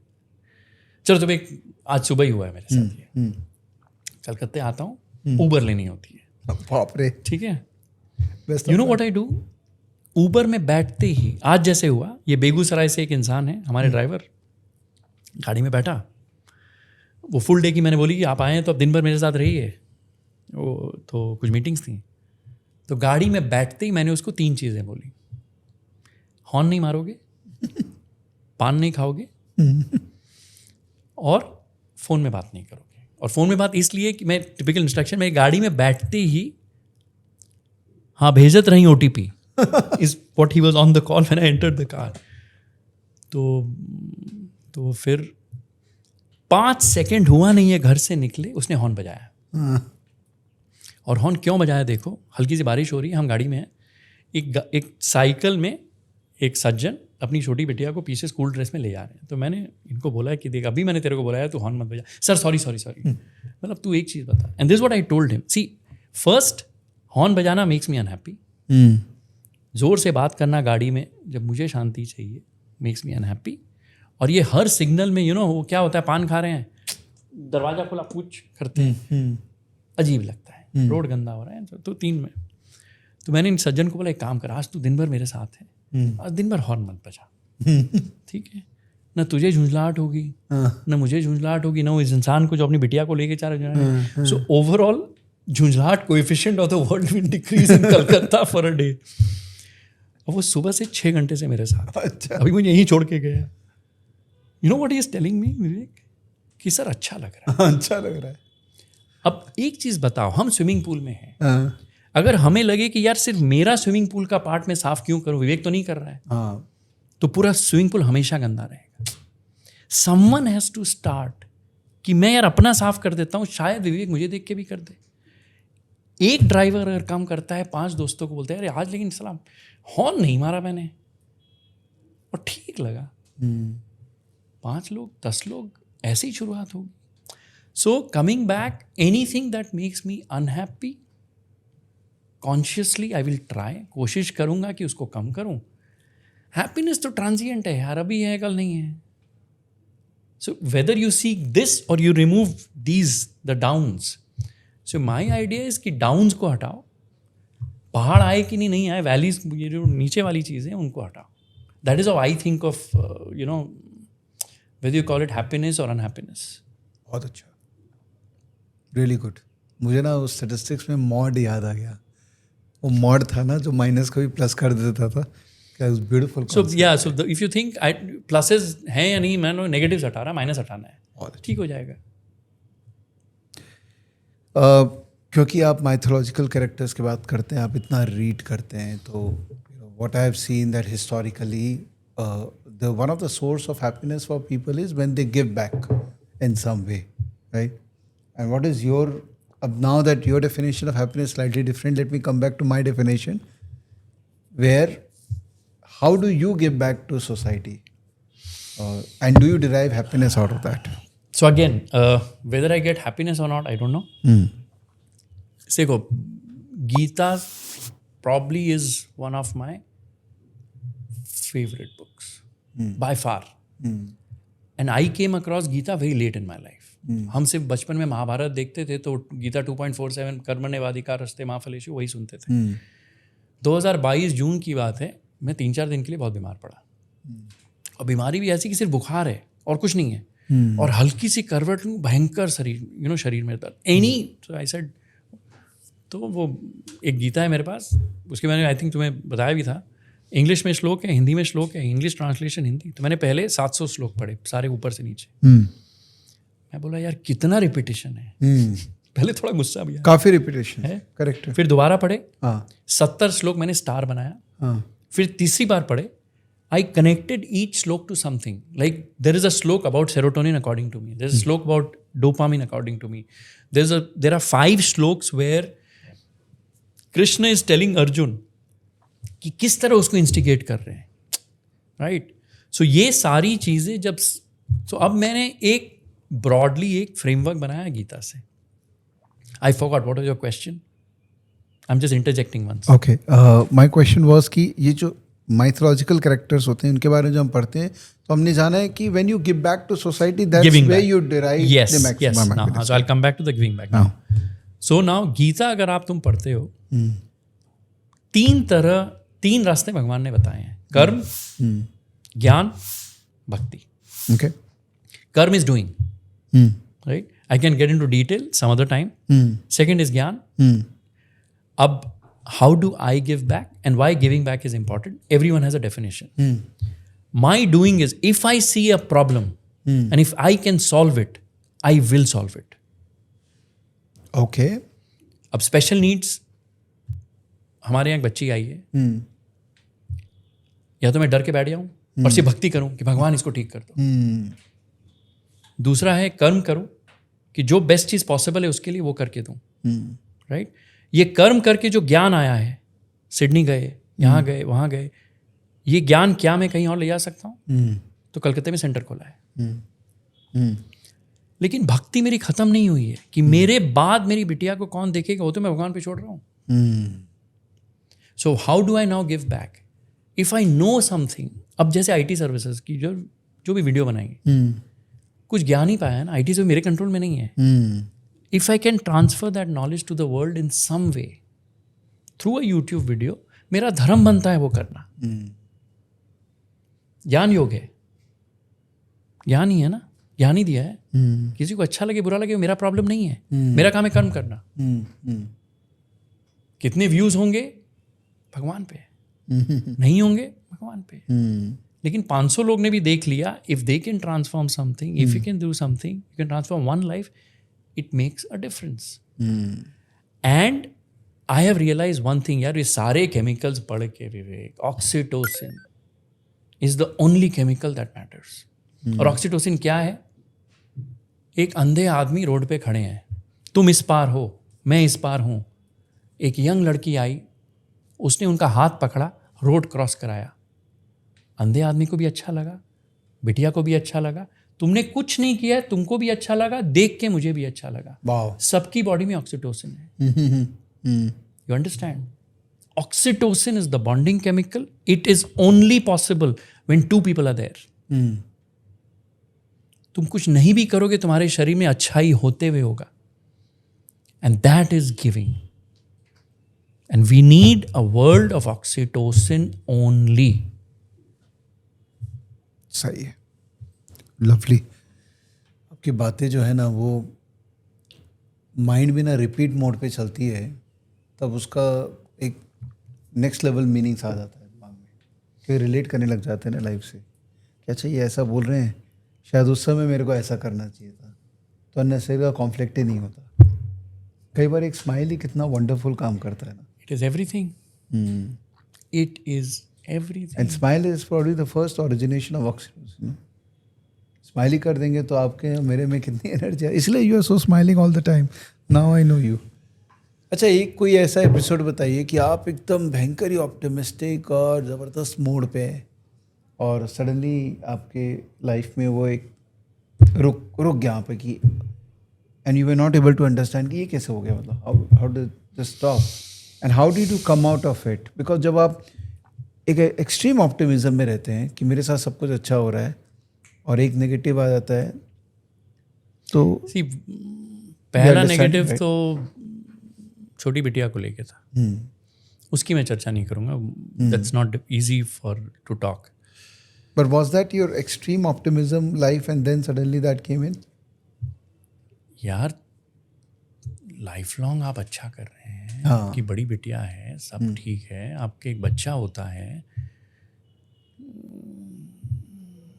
चलो, तो एक आज सुबह ही हुआ है मेरे साथ ये. कलकत्ते आता हूँ, ऊबर लेनी होती है. बाप रे. ठीक है. Best you of know what I do? Uber में बैठते ही, आज जैसे हुआ, ये बेगूसराय से एक इंसान है, हमारे ड्राइवर, गाड़ी में बैठा. वो फुल डे की मैंने बोली कि आप आए हैं तो अब दिन भर मेरे साथ रहिए. वो तो कुछ मीटिंग्स थी. तो गाड़ी में बैठते ही मैंने उसको 3 चीज़ें बोली. हॉर्न नहीं मारोगे, पान नहीं खाओगे, और फ़ोन में बात नहीं करोगे. और फ़ोन में बात इसलिए कि मैं टिपिकल इंस्ट्रक्शन में, गाड़ी में बैठते ही हाँ भेजत रही OTP is what he was on the call when I entered the car. तो फिर 5 सेकंड हुआ नहीं है घर से निकले, उसने हॉर्न बजाया. और हॉर्न क्यों बजाया देखो, हल्की सी बारिश हो रही है, हम गाड़ी में हैं, एक साइकिल में एक सज्जन अपनी छोटी बिटिया को पीछे स्कूल ड्रेस में ले जा रहे हैं. तो मैंने इनको बोला कि देख, अभी मैंने तेरे को बोला है तू हॉर्न मत बजा. Sir sorry. मतलब तू एक चीज़ बता. And this what I told him. See, first, horn बजाना मेक्स मी अनहैप्पी. ज़ोर से बात करना गाड़ी में जब मुझे शांति चाहिए मेक्स मी अनहैप्पी. और ये हर सिग्नल में वो क्या होता है, पान खा रहे हैं, दरवाज़ा खुला पूछ करते हैं, अजीब लगता है, रोड गंदा हो रहा है. तो 3 में तो मैंने इन सज्जन को बोला, एक काम कर, आज तू दिन भर मेरे साथ है, आज दिन भर हॉर्न मत बजा. ठीक है. ना तुझे झुंझलाहट होगी, ना मुझे झुंझलाहट होगी, ना इस इंसान को जो अपनी बिटिया को लेके जा रहे हैं. सो ओवरऑल झुंझलाहट coefficient of the world will decrease in Calcutta for a day. और वो सुबह से 6 घंटे से मेरे साथ. अच्छा. अभी मुझे यहीं छोड़ के गया. You know what he is telling me, Vivek, कि सर अच्छा लग रहा है. अच्छा लग रहा है. अब एक चीज़ बताओ, हम स्विमिंग पूल में हैं, अगर हमें लगे कि यार सिर्फ मेरा स्विमिंग पूल का पार्ट में साफ क्यों करूं, विवेक तो नहीं कर रहा है, तो पूरा स्विमिंग पूल हमेशा गंदा रहेगा. समवन हैज़ टू स्टार्ट कि मैं यार अपना साफ कर देता हूँ, शायद विवेक मुझे देख के भी कर दे. एक ड्राइवर अगर काम करता है, 5 दोस्तों को बोलता है, अरे आज लेकिन सलाम हॉर्न नहीं मारा मैंने, और ठीक लगा. 5 लोग, 10 लोग, ऐसी शुरुआत होगी. So coming back, anything that makes me unhappy, consciously I will try, कोशिश करूँगा कि उसको कम करूँ. हैप्पीनेस तो ट्रांजिएंट है यार, अभी है कल नहीं है. So whether you seek this और you remove these the downs. So my idea is कि डाउन्स को हटाओ, पहाड़ आए कि नहीं आए, वैलीज, ये जो नीचे वाली चीज़ें हैं उनको हटाओ. That is how I think of you know whether you call it happiness और अनहैप्पीनेस. बहुत अच्छा, रियली गुड. मुझे ना उस स्टैटिस्टिक्स में मॉड याद आ गया. वो मॉड था ना जो माइनस को भी प्लस कर देता था. ब्यूटीफुल. सो या so if you think pluses हैं या नहीं, मैं नेगेटिव्स हटा रहा, माइनस हटाना है, ठीक हो जाएगा. क्योंकि आप माइथोलॉजिकल कैरेक्टर्स की बात करते हैं, आप इतना रीड करते हैं, तो what I have seen that historically the one of the source of happiness for people is when they give back in some way, right? And what is your, अब now that your definition of happiness slightly different, let me come back to my definition, where how do you give back to society and do you derive happiness out of that? So again, whether I get happiness or not, I don't know. देखो, Gita probably is one of my favorite books by far. And I came across Gita very late in my life. हम सिर्फ बचपन में महाभारत देखते थे तो गीता 2.47 कर्मण्येवाधिकार रस्ते मा फलेषु वही सुनते थे. 2022 जून की बात है, मैं 3-4 दिन के लिए बहुत बीमार पड़ा. और बीमारी भी ऐसी कि सिर्फ बुखार है और कुछ नहीं है, और हल्की सी करवट लूँ, भयंकर शरीर शरीर में दर्द, एनी. आई सेड, तो वो एक गीता है मेरे पास, उसके मैंने आई थिंक तुम्हें बताया भी था, इंग्लिश में श्लोक है, हिंदी में श्लोक है, इंग्लिश ट्रांसलेशन हिंदी. तो मैंने पहले 700 श्लोक पढ़े, सारे ऊपर से नीचे. मैं बोला यार कितना रिपीटेशन है. पहले थोड़ा गुस्सा भी आया, काफी रिपीटेशन है, करेक्ट. फिर दोबारा पढ़े, 70 श्लोक मैंने स्टार बनाया. फिर तीसरी बार पढ़े, I connected each slok to something. Like there is a slok about serotonin according to me. There is a slok about dopamine according to me. There are 5 sloks where Krishna is telling Arjun कि किस तरह उसको instigate कर रहे हैं, right? So ये सारी चीज़ें जब, so अब मैंने एक broadly एक framework बनाया गीता से. I forgot what was your question. I'm just interjecting once. Okay, my question was कि ये जो माइथोलॉजिकल कैरेक्टर्स होते हैं उनके बारे में जो हम पढ़ते हैं, तो हमने जाना है कि when you give back to society, that's where you derive the maximum happiness. So I will come back to the giving back now. So now Gita अगर आप तुम पढ़ते हो, 3 रास्ते भगवान ने बताए हैं: कर्म, ज्ञान, भक्ति. Okay, karma is doing, right? I can get into detail some other time. Second is gyan. अब how do I give back and why giving back is important? Everyone has a definition. My doing is, if I see a problem and if I can solve it, I will solve it. Okay. अब special needs, हमारे यहाँ एक बच्ची आई है, या तो मैं डर के बैठ जाऊँ और सिर्फ भक्ति करूँ कि भगवान इसको ठीक कर दो. दूसरा है कर्म करूँ कि जो बेस्ट चीज़ पॉसिबल है उसके लिए वो करके दूँ, राइट? ये कर्म करके जो ज्ञान आया है, सिडनी गए, यहाँ गए, वहाँ गए, ये ज्ञान क्या मैं कहीं और ले जा सकता हूँ? तो कलकत्ते में सेंटर खोला है. लेकिन भक्ति मेरी खत्म नहीं हुई है कि मेरे बाद मेरी बिटिया को कौन देखेगा, वो तो मैं भगवान पे छोड़ रहा हूँ. So how do I now give back? If I know something, अब जैसे IT सर्विसेज की जो भी वीडियो बनाएंगे, कुछ ज्ञान ही पाया है ना, IT से मेरे कंट्रोल में नहीं है. If I can transfer that knowledge to the world in some way through a YouTube video, मेरा धर्म बनता है वो करना. ज्ञान योग है, ज्ञान ही है ना, ज्ञान ही दिया है. किसी को अच्छा लगे बुरा लगे मेरा प्रॉब्लम नहीं है. मेरा काम है कर्म करना. कितने व्यूज होंगे भगवान पे, नहीं होंगे भगवान पे. लेकिन 500 लोग ने भी देख लिया, if they can transform something, if you can do something, you can transform one life, it makes a difference. And I have realized one thing, यार, ये सारे chemicals पढ़ के विवेक, oxytocin is the only chemical that matters. और oxytocin क्या है? एक अंधे आदमी रोड पे खड़े हैं, तुम इस पार हो, मैं इस पार हूँ. एक यंग लड़की आई, उसने उनका हाथ पकड़ा, रोड क्रॉस कराया. अंधे आदमी को भी अच्छा लगा, बिटिया को भी अच्छा लगा. तुमने कुछ नहीं किया, तुमको भी अच्छा लगा, देख के मुझे भी अच्छा लगा. सबकी बॉडी में ऑक्सीटोसिन है. You understand? oxytocin is the bonding chemical. It is only possible when two people are there. तुम कुछ नहीं भी करोगे तुम्हारे शरीर में अच्छाई होते हुए होगा. And that is giving. And we need a world of oxytocin only. सही है, लवली. आपकी बातें जो है ना वो माइंड में ना रिपीट मोड पे चलती है, तब उसका एक नेक्स्ट लेवल मीनिंग्स आ जाता है दिमाग में, कि रिलेट करने लग जाते हैं ना लाइफ से कि अच्छा ये ऐसा बोल रहे हैं, शायद उस समय मेरे को ऐसा करना चाहिए था, तो अननेसेसरी का कॉन्फ्लिक्ट ही नहीं होता. कई बार एक स्माइल ही कितना वंडरफुल काम करता है ना. It is everything. It is everything. And smile is probably the first origination of oxytocin. Smile ही कर देंगे तो आपके मेरे में कितनी एनर्जी है, इसलिए you are so smiling all the time. Now I know you. अच्छा, एक कोई ऐसा एपिसोड बताइए कि आप एकदम भयंकर ही ऑप्टिमिस्टिक और ज़बरदस्त मूड पे हैं और सडनली आपके लाइफ में वो एक रुक गया पे कि and you were not able to understand कि ये कैसे हो गया, मतलब how did this stop and how did you come out of it. Because जब आप एक एक्सट्रीम ऑप्टिमिज्म में रहते हैं कि मेरे साथ सब कुछ अच्छा हो रहा है और एक नेगेटिव आ जाता है, तो पहला नेगेटिव तो छोटी बिटिया को लेके था. उसकी मैं चर्चा नहीं करूँगा. That's not easy for to talk. But was that your extreme optimism life and then suddenly that came in? यार लाइफ लॉन्ग आप अच्छा कर रहे हैं. हाँ. आपकी बड़ी बिटिया है, सब ठीक है, आपके एक बच्चा होता है,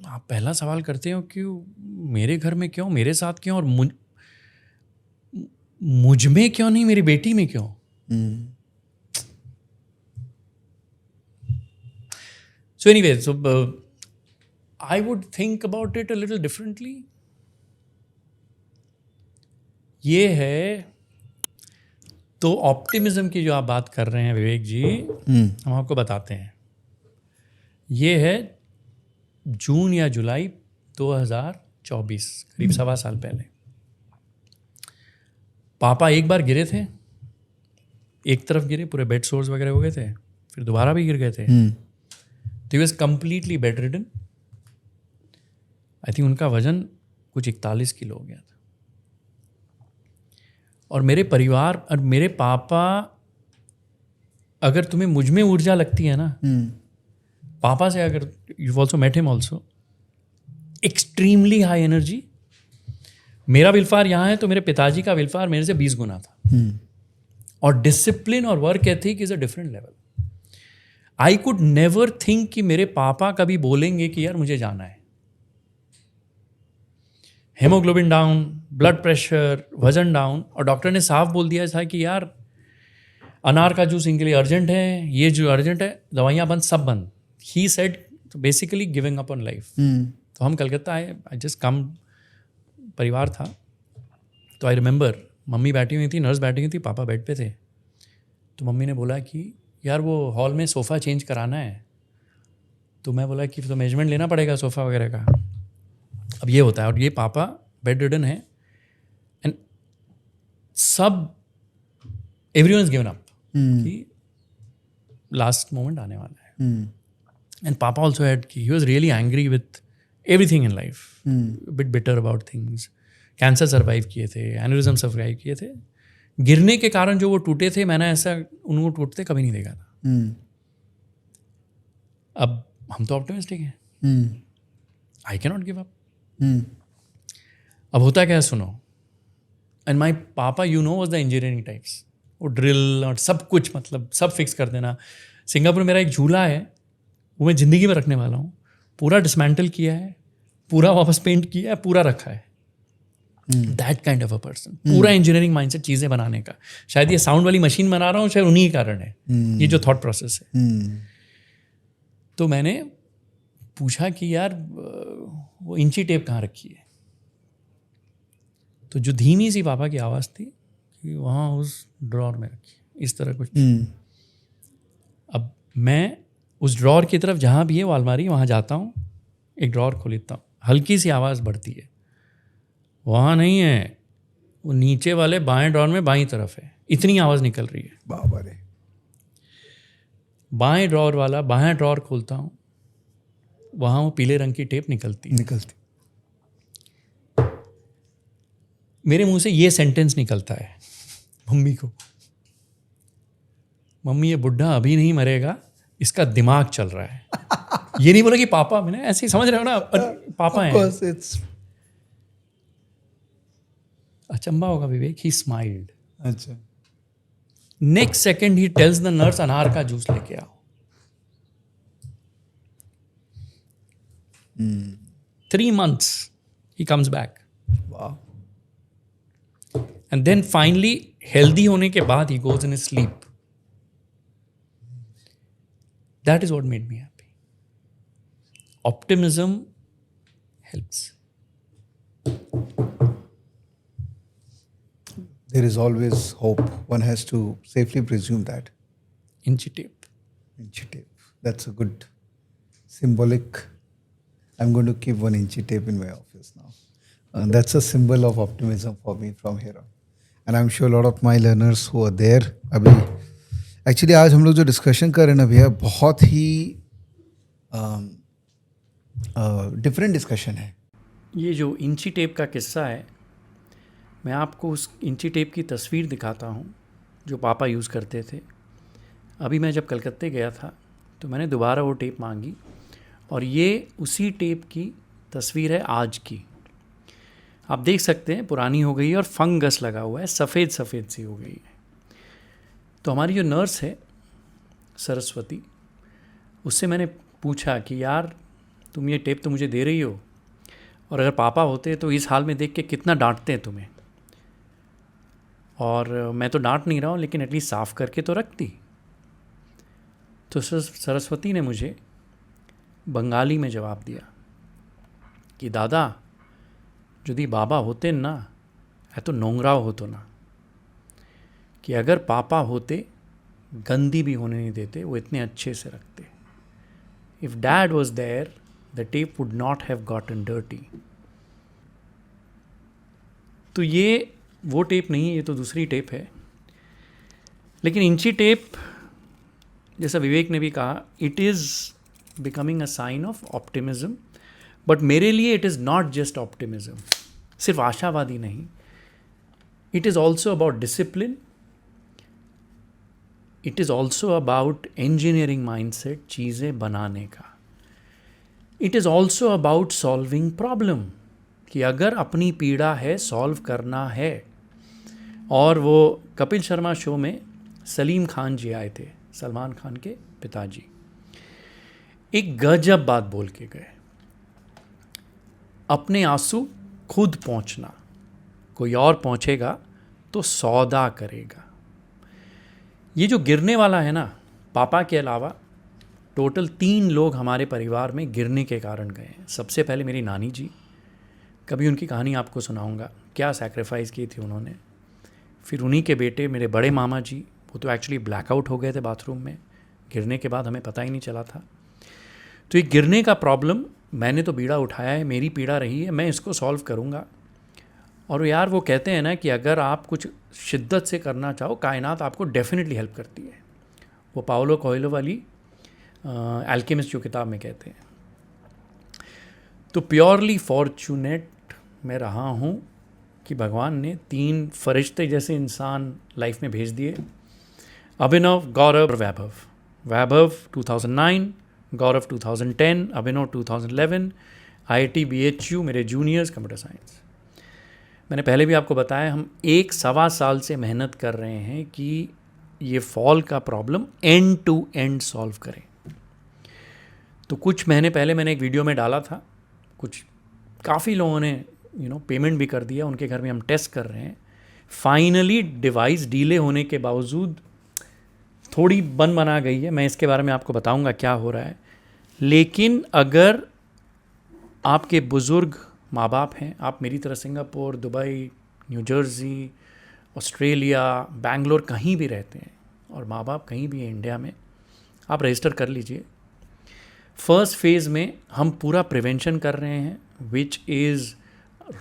आप पहला सवाल करते हो कि मेरे घर में क्यों, मेरे साथ क्यों, और मुझ में क्यों नहीं, मेरी बेटी में क्यों. So anyway, so I would think about it a little differently. ये है तो ऑप्टिमिज्म की जो आप बात कर रहे हैं विवेक जी, हम आपको बताते हैं. ये है जून या जुलाई 2024, करीब 1.25 साल पहले. पापा एक बार गिरे थे, एक तरफ गिरे, पूरे बेड सोर्स वगैरह हो गए थे, फिर दोबारा भी गिर गए थे. तो he was completely bed ridden. I think उनका वजन कुछ 41 किलो हो गया था. और मेरे परिवार और मेरे पापा, अगर तुम्हें मुझ में ऊर्जा लगती है ना, पापा से, अगर you also met him also, extremely high energy. मेरा विलफार यहाँ है तो मेरे पिताजी का विलफार मेरे से 20 गुना था. और डिसिप्लिन और work ethic is a different level. I could never think कि मेरे पापा कभी बोलेंगे कि यार मुझे जाना है. हेमोग्लोबिन डाउन, ब्लड प्रेशर, वजन डाउन, और डॉक्टर ने साफ बोल दिया था कि यार अनार का जूस इनके लिए अर्जेंट है, ये जो अर्जेंट है, दवाइयाँ बंद, सब बंद. He said basically giving up on life. तो हम कलकत्ता आए, आई जस्ट कम, परिवार था. तो आई रिमेंबर मम्मी बैठी हुई थी, नर्स बैठी हुई थी, पापा बेड पे थे. तो मम्मी ने बोला कि यार वो हॉल में सोफ़ा चेंज कराना है. तो मैं बोला कि तो मेजरमेंट लेना पड़ेगा सोफ़ा वगैरह का. अब ये होता है, और ये पापा बेड रिडन है एंड सब एवरीवन इज गिवन अप कि लास्ट मोमेंट आने वाला है. एंड पापा ऑल्सो हैड कि he was really angry with everything in life, bit bitter about things. Cancer survive किए थे, एन्यूरिज्म सर्वाइव किए थे. गिरने के कारण जो वो टूटे थे, मैंने ऐसा उनको टूटते कभी नहीं देखा था. अब हम तो ऑप्टिमिस्टिक हैं, I can not give up. अब होता क्या है, सुनो. एंड माई पापा you know was the engineering types. वो ड्रिल और सब कुछ, मतलब सब फिक्स कर देना. सिंगापुर में मेरा एक झूला है, वो मैं ज़िंदगी में रखने वाला हूँ. पूरा डिसमेंटल किया है, पूरा वापस पेंट किया है, पूरा रखा है. That kind of a person. पूरा इंजीनियरिंग माइंडसेट चीज़ें बनाने का. शायद ये साउंड वाली मशीन बना रहा हूँ, शायद उन्हीं के कारण है ये जो थॉट प्रोसेस है. तो मैंने पूछा कि यार वो इंची टेप कहाँ रखी है. तो जो धीमी सी पापा की आवाज़ थी कि वहाँ उस ड्रॉर में रखी, इस तरह कुछ. अब मैं उस ड्रॉर की तरफ, जहाँ भी है वो अलमारी, वहाँ जाता हूँ, एक ड्रॉर खोलता हूँ, हल्की सी आवाज़ बढ़ती है, वहाँ नहीं है, वो नीचे वाले बाएं ड्रॉर में बाईं तरफ है, इतनी आवाज़ निकल रही है. बाबा रे. बाएं ड्रॉर वाला बाएं ड्रॉर खोलता हूँ, वहाँ वो पीले रंग की टेप निकलती है। मेरे मुंह से ये सेंटेंस निकलता है मम्मी को, मम्मी ये बुढ़ा अभी नहीं मरेगा, इसका दिमाग चल रहा है। ये नहीं बोला कि पापा, मैंने ऐसे ही समझ रहे हो ना, पापा हैं। अचंबा होगा विवेक, ही स्माइल्ड। अच्छा, next second he tells the nurse अनार का जूस लेके आओ। 3 months he comes back, वाह, and then finally healthy होने के बाद he goes in his sleep. That is what made me happy. Optimism helps. there is always hope. One has to safely presume that. Inchy tape. Inchy tape. That's a good symbolic. I'm going to keep one inchy tape in my office now. That's a symbol of optimism for me from here on. And I'm sure a lot of my learners who are there अभी actually आज हम लोग जो discussion कर रहे हैं ना भैया, बहुत ही डिफरेंट डिस्कशन है. ये जो इंची टेप का किस्सा है, मैं आपको उस इंची टेप की तस्वीर दिखाता हूँ जो पापा यूज़ करते थे. अभी मैं जब कलकत्ते गया था तो मैंने दोबारा वो टेप मांगी, और ये उसी टेप की तस्वीर है आज की. आप देख सकते हैं पुरानी हो गई है और फंगस लगा हुआ है, सफ़ेद सफ़ेद सी हो गई है. तो हमारी जो नर्स है सरस्वती, उससे मैंने पूछा कि यार तुम ये टेप तो मुझे दे रही हो, और अगर पापा होते तो इस हाल में देख के कितना डांटते हैं तुम्हें. और मैं तो डांट नहीं रहा हूँ, लेकिन एटलीस्ट साफ़ करके तो रखती. तो सरस्वती ने मुझे बंगाली में जवाब दिया कि दादा यदि बाबा होते ना तो नोंगराव होतो ना, कि अगर पापा होते गंदी भी होने नहीं देते, वो इतने अच्छे से रखते. If dad was there the tape would not have gotten dirty. तो ये वो टेप नहीं है, ये तो दूसरी टेप है. लेकिन इंची टेप, जैसा विवेक ने भी कहा, it is becoming a sign of optimism. But मेरे लिए it is not just optimism, सिर्फ आशावादी नहीं. It is also about discipline. It is also about engineering mindset, चीज़ें बनाने का. It is also about solving problem, कि अगर अपनी पीड़ा है सॉल्व करना है. और वो कपिल शर्मा शो में सलीम खान जी आए थे, सलमान खान के पिताजी, एक गजब बात बोल के गए, अपने आंसू खुद पहुंचना, कोई और पहुंचेगा तो सौदा करेगा. ये जो गिरने वाला है ना, पापा के अलावा टोटल 3 लोग हमारे परिवार में गिरने के कारण गए हैं. सबसे पहले मेरी नानी जी, कभी उनकी कहानी आपको सुनाऊंगा, क्या सैक्रिफाइस की थी उन्होंने. फिर उन्हीं के बेटे मेरे बड़े मामा जी, वो तो एक्चुअली ब्लैकआउट हो गए थे बाथरूम में, गिरने के बाद हमें पता ही नहीं चला था. तो ये गिरने का प्रॉब्लम मैंने तो बीड़ा उठाया है, मेरी पीड़ा रही है, मैं इसको सॉल्व करूँगा. और यार वो कहते हैं ना कि अगर आप कुछ शिद्दत से करना चाहो, कायनात आपको डेफिनेटली हेल्प करती है. वो पाओलो कोएल्हो वाली एल्केमिस्ट जो किताब में कहते हैं. तो प्योरली फॉर्चुनेट मैं रहा हूँ कि भगवान ने 3 फरिश्ते जैसे इंसान लाइफ में भेज दिए. अभिनव, गौरव, वैभव. वैभव 2009, गौरव 2010, अभिनव 2011, IIT BHU मेरे जूनियर्स कंप्यूटर साइंस. मैंने पहले भी आपको बताया, हम 1-1.25 साल से मेहनत कर रहे हैं कि ये फॉल का problem end to end solve करें. तो कुछ महीने पहले मैंने एक वीडियो में डाला था, कुछ काफ़ी लोगों ने पेमेंट भी कर दिया, उनके घर में हम टेस्ट कर रहे हैं. फाइनली डिवाइस डिले होने के बावजूद थोड़ी बना गई है. मैं इसके बारे में आपको बताऊंगा क्या हो रहा है. लेकिन अगर आपके बुज़ुर्ग माँ बाप हैं, आप मेरी तरह Singapore, Dubai, new Jersey, Australia, Bangalore कहीं भी रहते हैं, और माँ बाप कहीं भी हैं इंडिया में, आप रजिस्टर कर लीजिए. फर्स्ट फेज़ में हम पूरा प्रिवेंशन कर रहे हैं, which is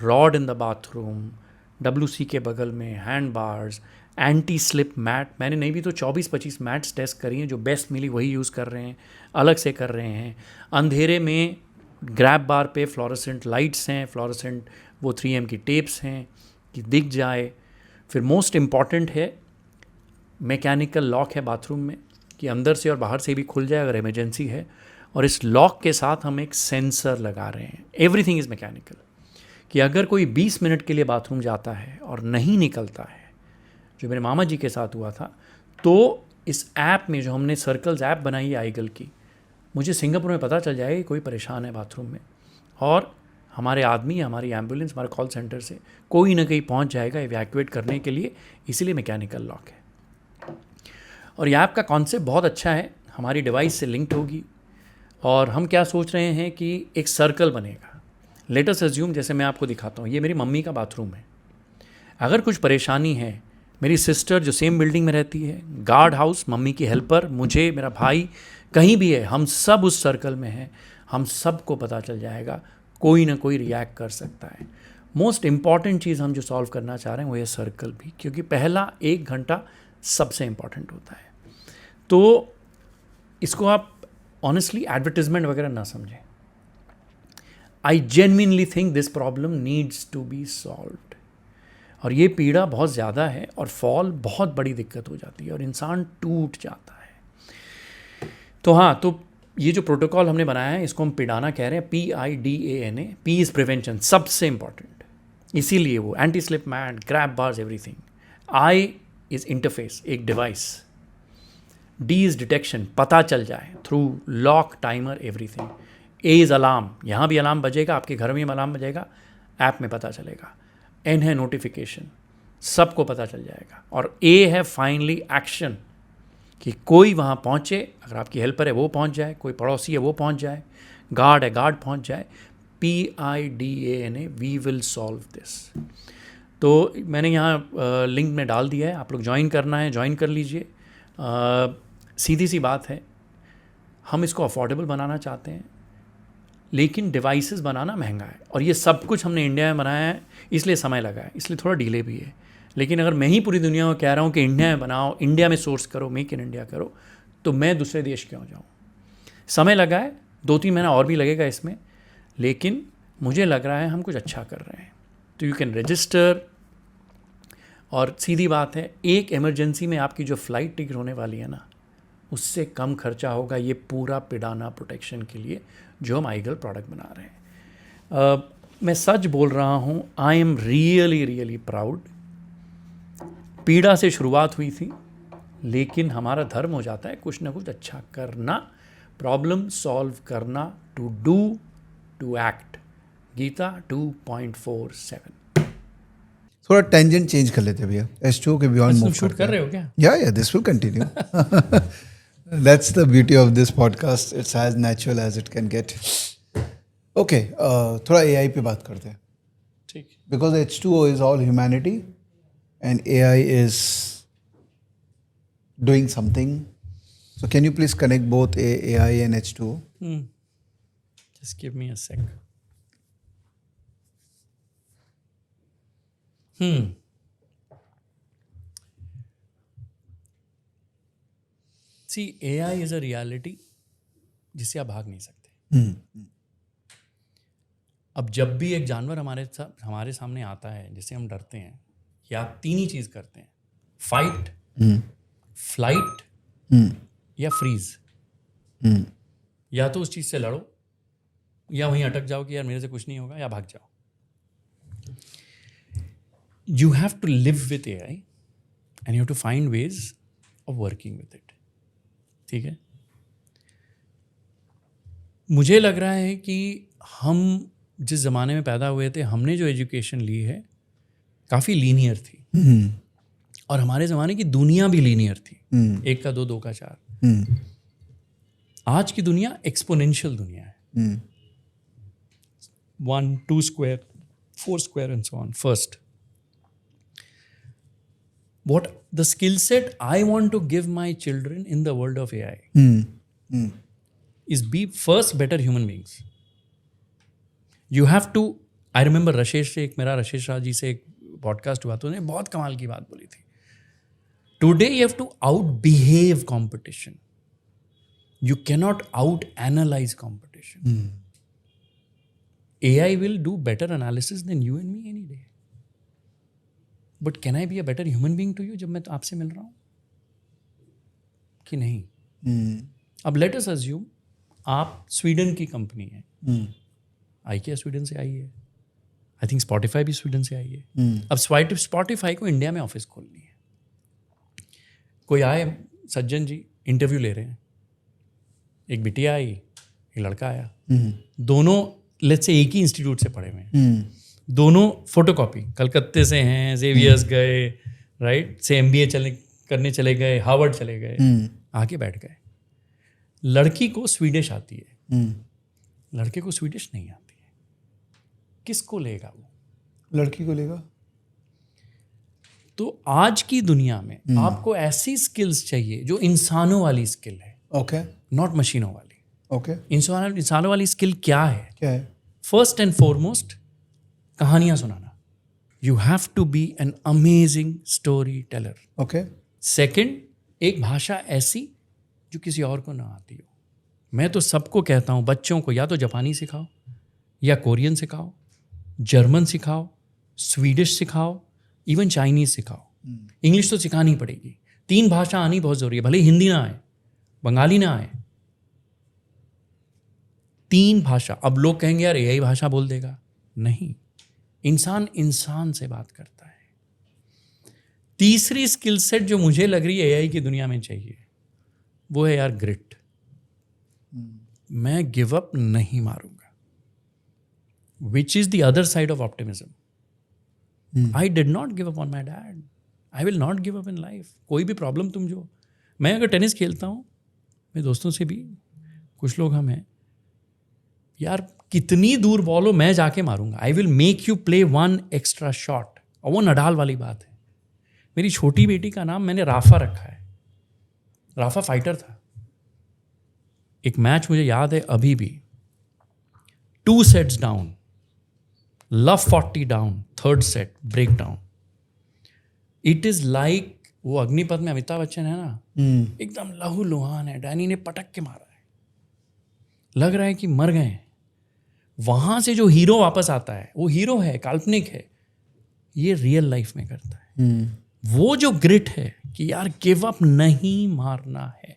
rod in the bathroom, WC के बगल में hand bars, anti slip mat, मैंने नहीं भी तो 24-25 मैट्स टेस्ट करी हैं, जो बेस्ट मिली वही यूज़ कर रहे हैं, अलग से कर रहे हैं। अंधेरे में ग्रैब बार पे फ्लोरोसेंट लाइट्स हैं, फ्लोरोसेंट वो 3M की टेप्स हैं कि दिख जाए। फिर मोस्ट इम्पॉर्टेंट है मैकेनिकल लॉक है बाथरूम में कि अंदर से और बाहर से भी खुल जाए अगर इमरजेंसी है। और इस लॉक के साथ हम एक सेंसर लगा रहे हैं, एवरीथिंग इज़ मैकेनिकल, कि अगर कोई 20 मिनट के लिए बाथरूम जाता है और नहीं निकलता है, जो मेरे मामा जी के साथ हुआ था, तो इस ऐप में जो हमने सर्कल्स ऐप बनाई है आईगल की, मुझे सिंगापुर में पता चल जाएगा कि कोई परेशान है बाथरूम में, और हमारे आदमी, हमारी एम्बुलेंस, हमारे कॉल सेंटर से कोई ना कहीं पहुंच जाएगा इवैक्यूएट करने के लिए। इसीलिए मैकेनिकल लॉक है। और ये ऐप का कॉन्सेप्ट बहुत अच्छा है, हमारी डिवाइस से लिंक्ड होगी। और हम क्या सोच रहे हैं कि एक सर्कल बनेगा। लेट अस अज्यूम, जैसे मैं आपको दिखाता हूँ, ये मेरी मम्मी का बाथरूम है। अगर कुछ परेशानी है, मेरी सिस्टर जो सेम बिल्डिंग में रहती है, गार्ड हाउस, मम्मी की हेल्पर, मुझे, मेरा भाई, कहीं भी है, हम सब उस सर्कल में हैं, हम सबको पता चल जाएगा, कोई ना कोई रिएक्ट कर सकता है। मोस्ट इम्पॉर्टेंट चीज़ हम जो सॉल्व करना चाह रहे हैं वो ये सर्कल भी, क्योंकि पहला 1 घंटा सबसे इम्पॉर्टेंट होता है। तो इसको आप ऑनेस्टली एडवर्टिजमेंट वगैरह ना समझें। I genuinely think this problem needs to be solved. और ये पीड़ा बहुत ज़्यादा है और फॉल बहुत बड़ी दिक्कत हो जाती है और इंसान टूट जाता है। तो हाँ, तो ये जो प्रोटोकॉल हमने बनाया है इसको हम पिडाना कह रहे हैं, PIDANA। P इज़ प्रिवेंशन, सबसे इंपॉर्टेंट, इसीलिए वो anti slip mat, grab bars, everything. I is interface, एक डिवाइस। D इज़ डिटेक्शन, पता चल जाए through lock, timer, everything. A is alarm, यहाँ भी अलार्म बजेगा, आपके घर में भी अलार्म बजेगा, ऐप में पता चलेगा। N है नोटिफिकेशन, सबको पता चल जाएगा। और A है फाइनली एक्शन, कि कोई वहाँ पहुँचे, अगर आपकी हेल्पर है वो पहुँच जाए, कोई पड़ोसी है वो पहुँच जाए, गार्ड है गार्ड पहुँच जाए। PIDANA, we will solve this. तो मैंने यहाँ लिंक में डाल दिया है, आप लोग ज्वाइन करना है ज्वाइन कर लीजिए। सीधी सी बात है, हम इसको अफोर्डेबल बनाना चाहते हैं, लेकिन डिवाइसेस बनाना महंगा है। और ये सब कुछ हमने इंडिया में बनाया है, इसलिए समय लगा है, इसलिए थोड़ा डिले भी है। लेकिन अगर मैं ही पूरी दुनिया को कह रहा हूँ कि इंडिया में बनाओ, इंडिया में सोर्स करो, मेक इन इंडिया करो, तो मैं दूसरे देश क्यों जाऊँ। समय लगा है, 2-3 महीना और भी लगेगा इसमें, लेकिन मुझे लग रहा है हम कुछ अच्छा कर रहे हैं। तो यू कैन रजिस्टर। और सीधी बात है, एक इमरजेंसी में आपकी जो फ़्लाइट टिकट होने वाली है ना, उससे कम खर्चा होगा ये पूरा पिडाना प्रोटेक्शन के लिए जो हम आईगल प्रोडक्ट बना रहे हैं। मैं सच बोल रहा हूँ, आई एम रियली रियली प्राउड। पीड़ा से शुरुआत हुई थी, लेकिन हमारा धर्म हो जाता है कुछ ना कुछ अच्छा करना, प्रॉब्लम सॉल्व करना, to do, to act. Gita 2.47। थोड़ा टेंजेंट चेंज कर लेते हैं भैया, H2O के बियॉन्ड मूव शूट कर रहे हो क्या? या this will continue. That's the beauty of this podcast, it's as natural as it can get. Okay, थोड़ा AI पे बात करते हैं, ठीक। Because H2O is all humanity and AI is doing something. So can you please connect both AI and H2O? Just give me a sec. See, AI is a reality जिससे आप भाग नहीं सकते। अब जब भी एक जानवर हमारे सामने आता है जिससे हम डरते हैं, या आप 3 ही चीज़ करते हैं, फाइट, फ्लाइट या फ्रीज। या तो उस चीज़ से लड़ो, या वहीं अटक जाओ कि यार मेरे से कुछ नहीं होगा, या भाग जाओ। You have to live with AI and you have to find ways of working with it. ठीक है? मुझे लग रहा है कि हम जिस ज़माने में पैदा हुए थे, हमने जो एजुकेशन ली है काफ़ी लीनियर थी। और हमारे ज़माने की दुनिया भी लीनियर थी, 1 का 2, 2 का 4। आज की दुनिया एक्सपोनेंशियल दुनिया है। 1, 2 square, 4 square and so on. First, what the skill set I want to give my children in the world of AI is be first better human beings. You have to, I remember मेरा रशेश राज जी से एक podcast हुआ तो उन्होंने बहुत कमाल की बात बोली थी Today you have to out-behave competition. You cannot out-analyze competition. AI will do better analysis than you and me any day. But can I be a better human being to you जब मैं तो आपसे मिल रहा हूँ कि नहीं? अब let us assume आप स्वीडन की कंपनी है. IKEA स्वीडन से आई है. आई थिंक स्पॉटिफाई भी स्वीडन से आई है. अब स्पॉटिफाई को इंडिया में ऑफिस खोलनी है. कोई आए, सज्जन जी इंटरव्यू ले रहे हैं. एक बिटिया आई, एक लड़का आया. दोनों लेट्स से एक ही इंस्टीट्यूट से पढ़े हुए हैं. दोनों फोटोकॉपी, कलकत्ते से हैं, जेवियर्स गए, राइट से MBA करने चले गए, हार्वर्ड चले गए, आके बैठ गए. लड़की को स्वीडिश आती है, लड़के को स्वीडिश नहीं आती है. किसको लेगा वो? लड़की को लेगा. तो आज की दुनिया में आपको ऐसी स्किल्स चाहिए जो इंसानों वाली स्किल है. ओके. नॉट मशीनों वाली. ओके. इंसानों वाली स्किल क्या है? क्या है? फर्स्ट एंड फॉरमोस्ट कहानियां सुनाना. You have to be an amazing story teller. Okay. Second, एक भाषा ऐसी जो किसी और को ना आती हो. मैं तो सबको कहता हूँ, बच्चों को या तो जापानी सिखाओ, या कोरियन सिखाओ, जर्मन सिखाओ, स्वीडिश सिखाओ, इवन चाइनीज सिखाओ. इंग्लिश तो सिखानी पड़ेगी. 3 भाषा आनी बहुत ज़रूरी है. भले हिंदी ना आए, बंगाली ना आए, 3 भाषा. अब लोग कहेंगे यार AI भाषा बोल देगा. नहीं, इंसान इंसान से बात करता है. तीसरी स्किल सेट जो मुझे लग रही है AI की दुनिया में चाहिए, वो है यार ग्रिट. मैं गिव अप नहीं मारूंगा, which is the other side of optimism. I did not give up on my dad. I will not give up in life. कोई भी प्रॉब्लम तुम जो, मैं अगर टेनिस खेलता हूँ, मेरे दोस्तों से भी कुछ लोग हम हैं, यार कितनी दूर बॉल हो मैं जाके मारूंगा. I will make you play 1 extra shot. और वो नडाल वाली बात है. मेरी छोटी बेटी का नाम मैंने राफा रखा है. राफा फाइटर था. एक मैच मुझे याद है अभी भी, 2 sets down, love 40 down, 3rd set break down. It is like वो अग्निपथ में अमिताभ बच्चन है ना, एकदम लहू लुहान है. डैनी ने पटक के मारा है, लग रहा है कि मर गए हैं. वहां से जो हीरो वापस आता है, वो हीरो है, काल्पनिक है. ये रियल लाइफ में करता है. वो जो ग्रिट है कि यार गिव अप नहीं मारना है,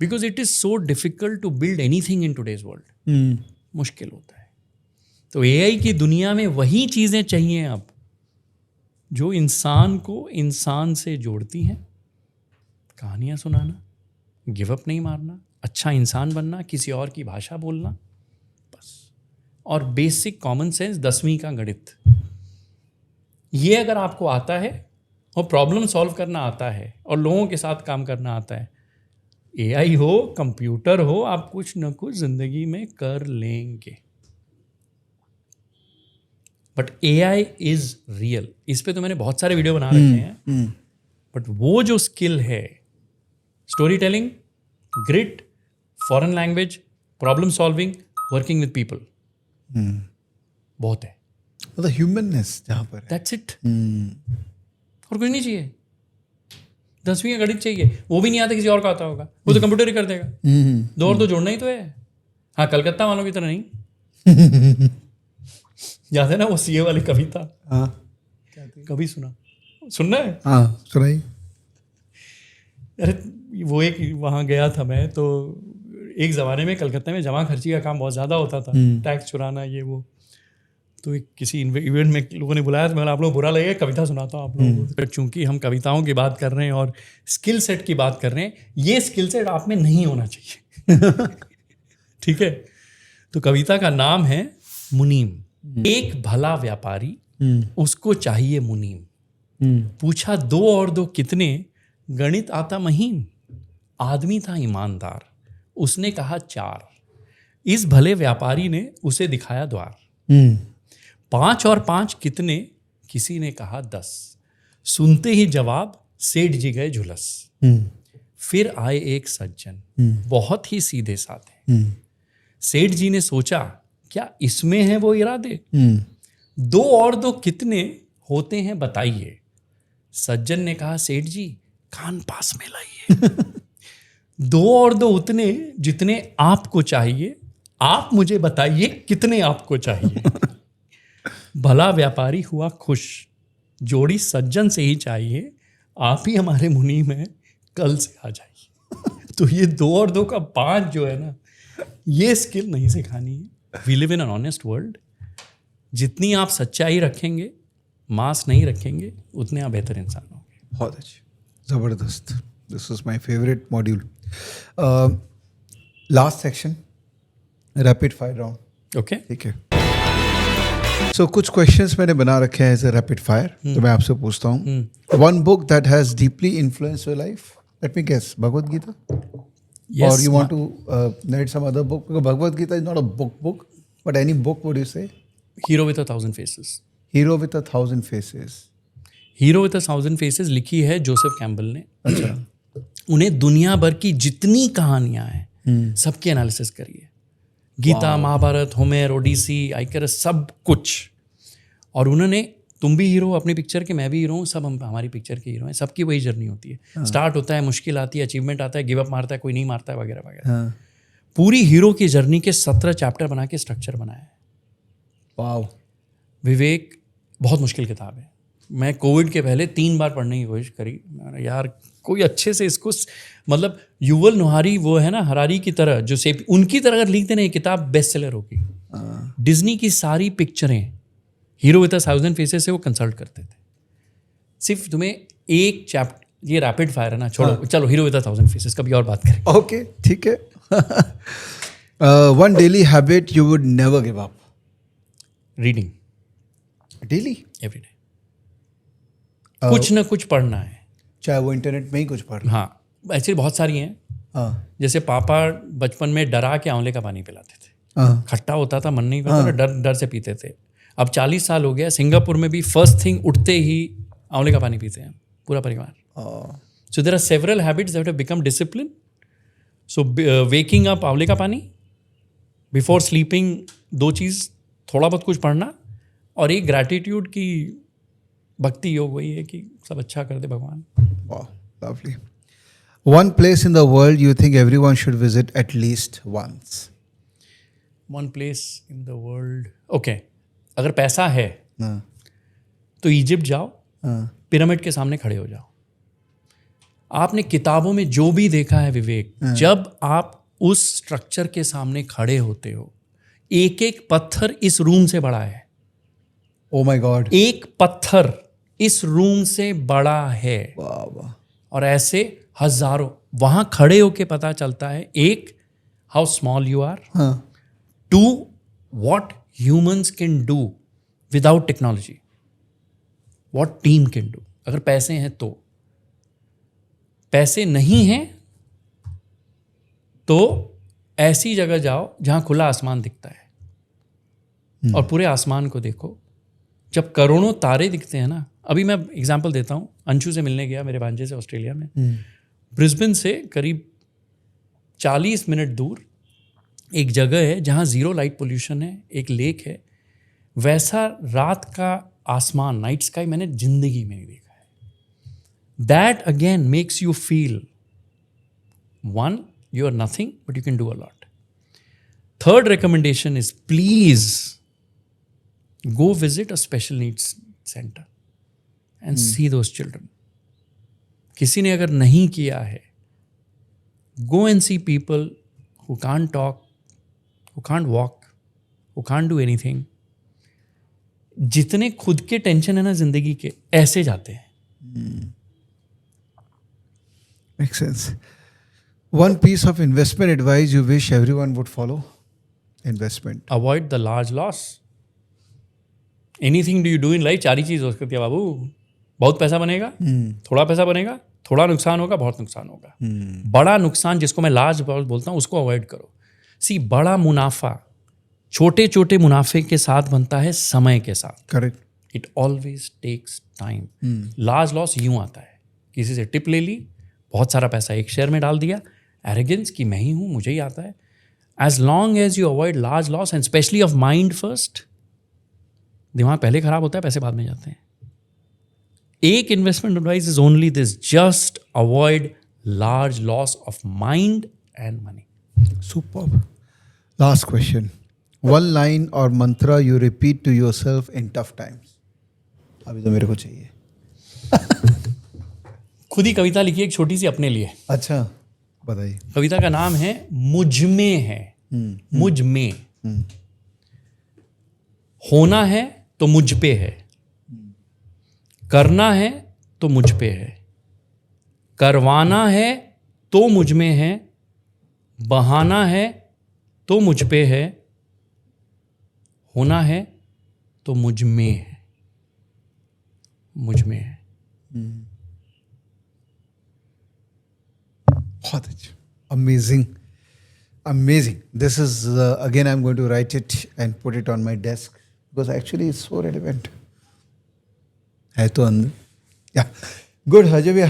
because it is so difficult to build anything in today's world. मुश्किल होता है. तो AI की दुनिया में वही चीजें चाहिए अब जो इंसान को इंसान से जोड़ती हैं. कहानियां सुनाना, गिव अप नहीं मारना, अच्छा इंसान बनना, किसी और की भाषा बोलना, बस. और बेसिक कॉमन सेंस, 10वीं का गणित. ये अगर आपको आता है और प्रॉब्लम सॉल्व करना आता है और लोगों के साथ काम करना आता है, AI हो, कंप्यूटर हो, आप कुछ न कुछ जिंदगी में कर लेंगे. But AI is real. इस पे तो मैंने बहुत सारे वीडियो बना रखे हैं. बट वो जो स्किल है, story telling, grit, foreign language, problem solving, working with people, बहुत है. मतलब ह्यूमननेस जहाँ पर है. That's it. और कुछ नहीं चाहिए. 10वीं का गणित चाहिए, वो भी नहीं आता, किसी और का आता होगा, वो तो कंप्यूटर ही कर देगा. 2 और 2 जोड़ना ही तो है. हाँ, कलकत्ता वालों की तरह नहीं. याद है ना वो CA वाली कविता? हाँ, कभी सुनना है? हाँ, सुनाई. अरे वो एक वहाँ गया था मैं, तो एक ज़माने में कलकत्ता में जमा खर्ची का काम बहुत ज़्यादा होता था, टैक्स चुराना ये वो. तो एक किसी इवेंट में लोगों ने बुलाया, तो मैंने आप लोग बुरा लगेगा, कविता सुनाता हूँ आप लोगों को. चूंकि हम कविताओं की बात कर रहे हैं और स्किल सेट की बात कर रहे हैं, ये स्किल सेट आप में नहीं होना चाहिए. ठीक है. तो कविता का नाम है मुनीम. एक भला व्यापारी, उसको चाहिए मुनीम. पूछा 2 और 2 कितने, गणित आता महीन. आदमी था ईमानदार, उसने कहा 4. इस भले व्यापारी ने उसे दिखाया द्वार. 5 और 5 कितने, किसी ने कहा 10. सुनते ही जवाब सेठ जी गए झुलस. फिर आए एक सज्जन, बहुत ही सीधे साधे. सेठ जी ने सोचा क्या इसमें है वो इरादे. 2 और 2 कितने होते हैं बताइए. सज्जन ने कहा सेठ जी कान पास में लाइए। 2 और 2 उतने जितने आपको चाहिए, आप मुझे बताइए कितने आपको चाहिए। भला व्यापारी हुआ खुश, जोड़ी सज्जन से ही चाहिए, आप ही हमारे मुनि में कल से आ जाइए। तो ये 2 और 2 का 5 जो है ना, ये स्किल नहीं सिखानी है। We live in an honest world. जितनी आप सच्चाई रखेंगे, मास नहीं रखेंगे, उतने आप बेहतर इंसान होंगे। बहुत अच्छी, ज़बरदस्त। This is my favourite module. Last section, rapid fire round. Okay, ठीक है। सो कुछ क्वेश्चंस मैंने बना रखे हैं एज ए रैपिड फायर, तो मैं आपसे पूछता हूँ, one book that has deeply influenced your life. Let me guess, Bhagavad Gita? Or you want to narrate some other book? Because Bhagavad Gita is not a book, but any book, would you say? Hero with 1000 faces. Hero with 1,000 Faces. Hero with 1000 faces लिखी है Joseph Campbell ने। अच्छा। उन्हें दुनिया भर की जितनी कहानियां हैं सबकी एनालिसिस करिए। गीता, महाभारत, होमेर, ओडिसी, आइकरस, सब कुछ। और उन्होंने, तुम भी हीरो अपनी पिक्चर के, मैं भी हीरो हूँ, सब हम हमारी पिक्चर के हीरो हैं। सबकी वही जर्नी होती है। स्टार्ट होता है, मुश्किल आती है, अचीवमेंट आता है, गिव अप मारता है, कोई नहीं मारता है, वगैरह वगैरह। पूरी हीरो की जर्नी के 17 चैप्टर बना के स्ट्रक्चर बनाया है। वाओ। विवेक बहुत मुश्किल किताब है। मैं कोविड के पहले 3 बार पढ़ने की कोशिश करी। यार कोई अच्छे से इसको, मतलब युवल नोहारी वो है ना, हरारी की तरह, जो से उनकी तरह अगर लिख देना ये किताब बेस्ट सेलर होगी। डिज्नी की सारी पिक्चरें हीरो विद 1000 फेसेस से वो कंसल्ट करते थे। सिर्फ तुम्हें एक चैप्टर, ये रैपिड फायर है ना, छोड़ो, चलो हीरो विद 1000 फेसेस कभी और बात करें। ओके, ठीक है। One daily habit you would never give up. Reading daily, every day, कुछ ना कुछ पढ़ना है, चाहे वो इंटरनेट में ही कुछ पढ़। हाँ, ऐसी बहुत सारी हैं। हाँ जैसे पापा बचपन में डरा के आंवले का पानी पिलाते थे। हाँ खट्टा होता था, मन नहीं करता था, डर डर से पीते थे। अब 40 साल हो गया, सिंगापुर में भी फर्स्ट थिंग उठते ही आंवले का पानी पीते हैं पूरा परिवार। So there are several habits that have become discipline. So waking up, आंवले का पानी, बिफोर स्लीपिंग 2 चीज़, थोड़ा बहुत कुछ पढ़ना, और एक ग्रैटिट्यूड की भक्ति योग, वही है कि सब अच्छा कर दे भगवान। Wow, lovely. One place in the world you think everyone should visit at least once? One place in the world, okay, अगर पैसा है हाँ तो इजिप्ट जाओ, हाँ पिरामिड के सामने खड़े हो जाओ। आपने किताबों में जो भी देखा है विवेक, जब आप उस स्ट्रक्चर के सामने खड़े होते हो, एक एक पत्थर इस रूम से बड़ा है। Oh my God. एक पत्थर इस रूम से बड़ा है। वाह वाह। और ऐसे हजारों, वहां खड़े होके पता चलता है, एक, हाउ स्मॉल यू आर, हाँ 2, what humans can do without technology, what team can do। अगर पैसे हैं तो, पैसे नहीं हैं तो ऐसी जगह जाओ जहां खुला आसमान दिखता है, और पूरे आसमान को देखो। जब करोड़ों तारे दिखते हैं ना, अभी मैं एग्जांपल देता हूं, अंशु से मिलने गया, मेरे भांजे से, ऑस्ट्रेलिया में। ब्रिस्बेन से करीब 40 मिनट दूर एक जगह है जहाँ 0 लाइट पोल्यूशन है, एक लेक है। वैसा रात का आसमान, नाइट स्काई, मैंने जिंदगी में नहीं देखा है। That again makes you feel, 1, you are nothing but you can do a lot. Third recommendation is, please go visit a special needs center and see those children. किसी ने अगर नहीं किया है, go and see people who can't talk, who can't walk, who can't do anything. जितने खुद के tension है ना जिंदगी के, ऐसे जाते हैं। Makes sense. One piece of investment advice you wish everyone would follow? Investment. Avoid the large loss. Anything do you do in life, 4 ही चीज हो सकती है बाबू। बहुत पैसा बनेगा, थोड़ा पैसा बनेगा, थोड़ा नुकसान होगा, बहुत नुकसान होगा। बड़ा नुकसान, जिसको मैं लार्ज बोलता हूँ, उसको अवॉइड करो। सी, बड़ा मुनाफा छोटे छोटे मुनाफे के साथ बनता है, समय के साथ। Correct. It always takes time. Large loss यूं आता है, किसी से टिप ले ली, बहुत सारा पैसा एक शेयर में डाल दिया, एरोगेंस कि मैं ही हूँ, मुझे ही आता है। As long as you avoid large loss, and specially of mind first, दिमाग पहले खराब होता है, पैसे बाद में जाते हैं। एक investment advice is only this, just avoid large loss of mind and money. Superb. Last question. One line or mantra you repeat to yourself in tough times. अभी तो मेरे को चाहिए. खुद ही कविता लिखी एक छोटी सी अपने लिए. अच्छा, बताइए. कविता का नाम है मुझ में है. मुझ में. होना है तो मुझ पे है, करना है तो मुझ पे है, करवाना है तो मुझ में है, बहाना है तो मुझ पे है, होना है तो मुझ में है. मुझ में है. बहुत अच्छा. Amazing. Amazing. This is again I'm going to write it and put it on my desk because actually it's so relevant. है तो अंदर. Yeah. गुड अजय भैया.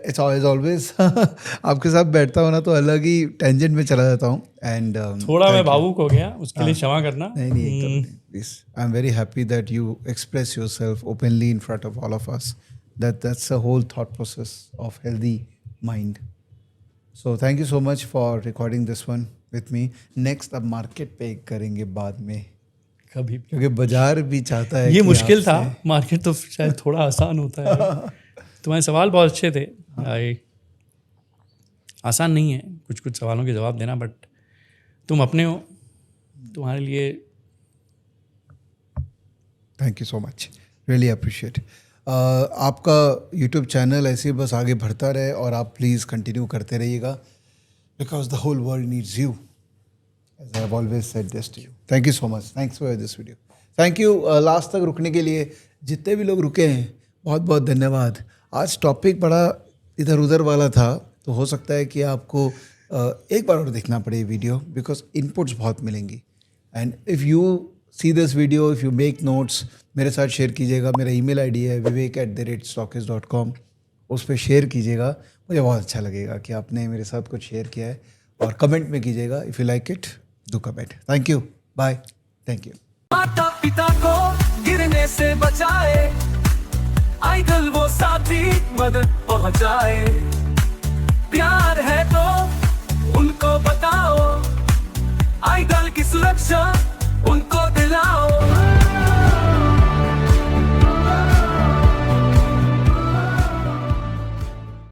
इट्स ऑलवेज आपके साथ बैठता हूँ ना तो अलग ही टेंजेंट में चला जाता हूँ. एंड थोड़ा मैं भावुक हो गया, उसके लिए क्षमा करना. नहीं please. I am very happy that you express yourself openly in front of all of us. That's a whole thought process of healthy mind. So thank you so much for recording this one with me. Next अब market पे करेंगे बाद में कभी, क्योंकि बाजार भी चाहता है. ये मुश्किल था. मार्केट तो शायद थोड़ा आसान होता है. तुम्हारे सवाल बहुत अच्छे थे. आसान नहीं है कुछ कुछ सवालों के जवाब देना, बट तुम अपने हो, तुम्हारे लिए. Thank you so much. Really appreciate. आपका यूट्यूब चैनल ऐसे बस आगे बढ़ता रहे और आप प्लीज़ कंटिन्यू करते रहिएगा because the whole world needs you. As I have always said this to you. Thank you so much. Thanks for this video. Thank you last तक रुकने के लिए. जितने भी लोग रुके हैं बहुत बहुत धन्यवाद. आज टॉपिक बड़ा इधर उधर वाला था तो हो सकता है कि आपको एक बार और देखना पड़े वीडियो बिकॉज इनपुट्स बहुत मिलेंगी. And if you see this video, if you make notes, मेरे साथ शेयर कीजिएगा. मेरा ईमेल आईडी है vivek@stockist.com. उस पर शेयर कीजिएगा. मुझे बहुत अच्छा लगेगा कि आपने मेरे साथ कुछ शेयर किया है. और कमेंट में कीजिएगा. If you like it do comment. Thank you. Bye. Thank you. माता पिता को गिरने से बचाए, आइडल वो साथी मदद पहुंचाए. प्यार है तो उनको बताओ, आइडल की सुरक्षा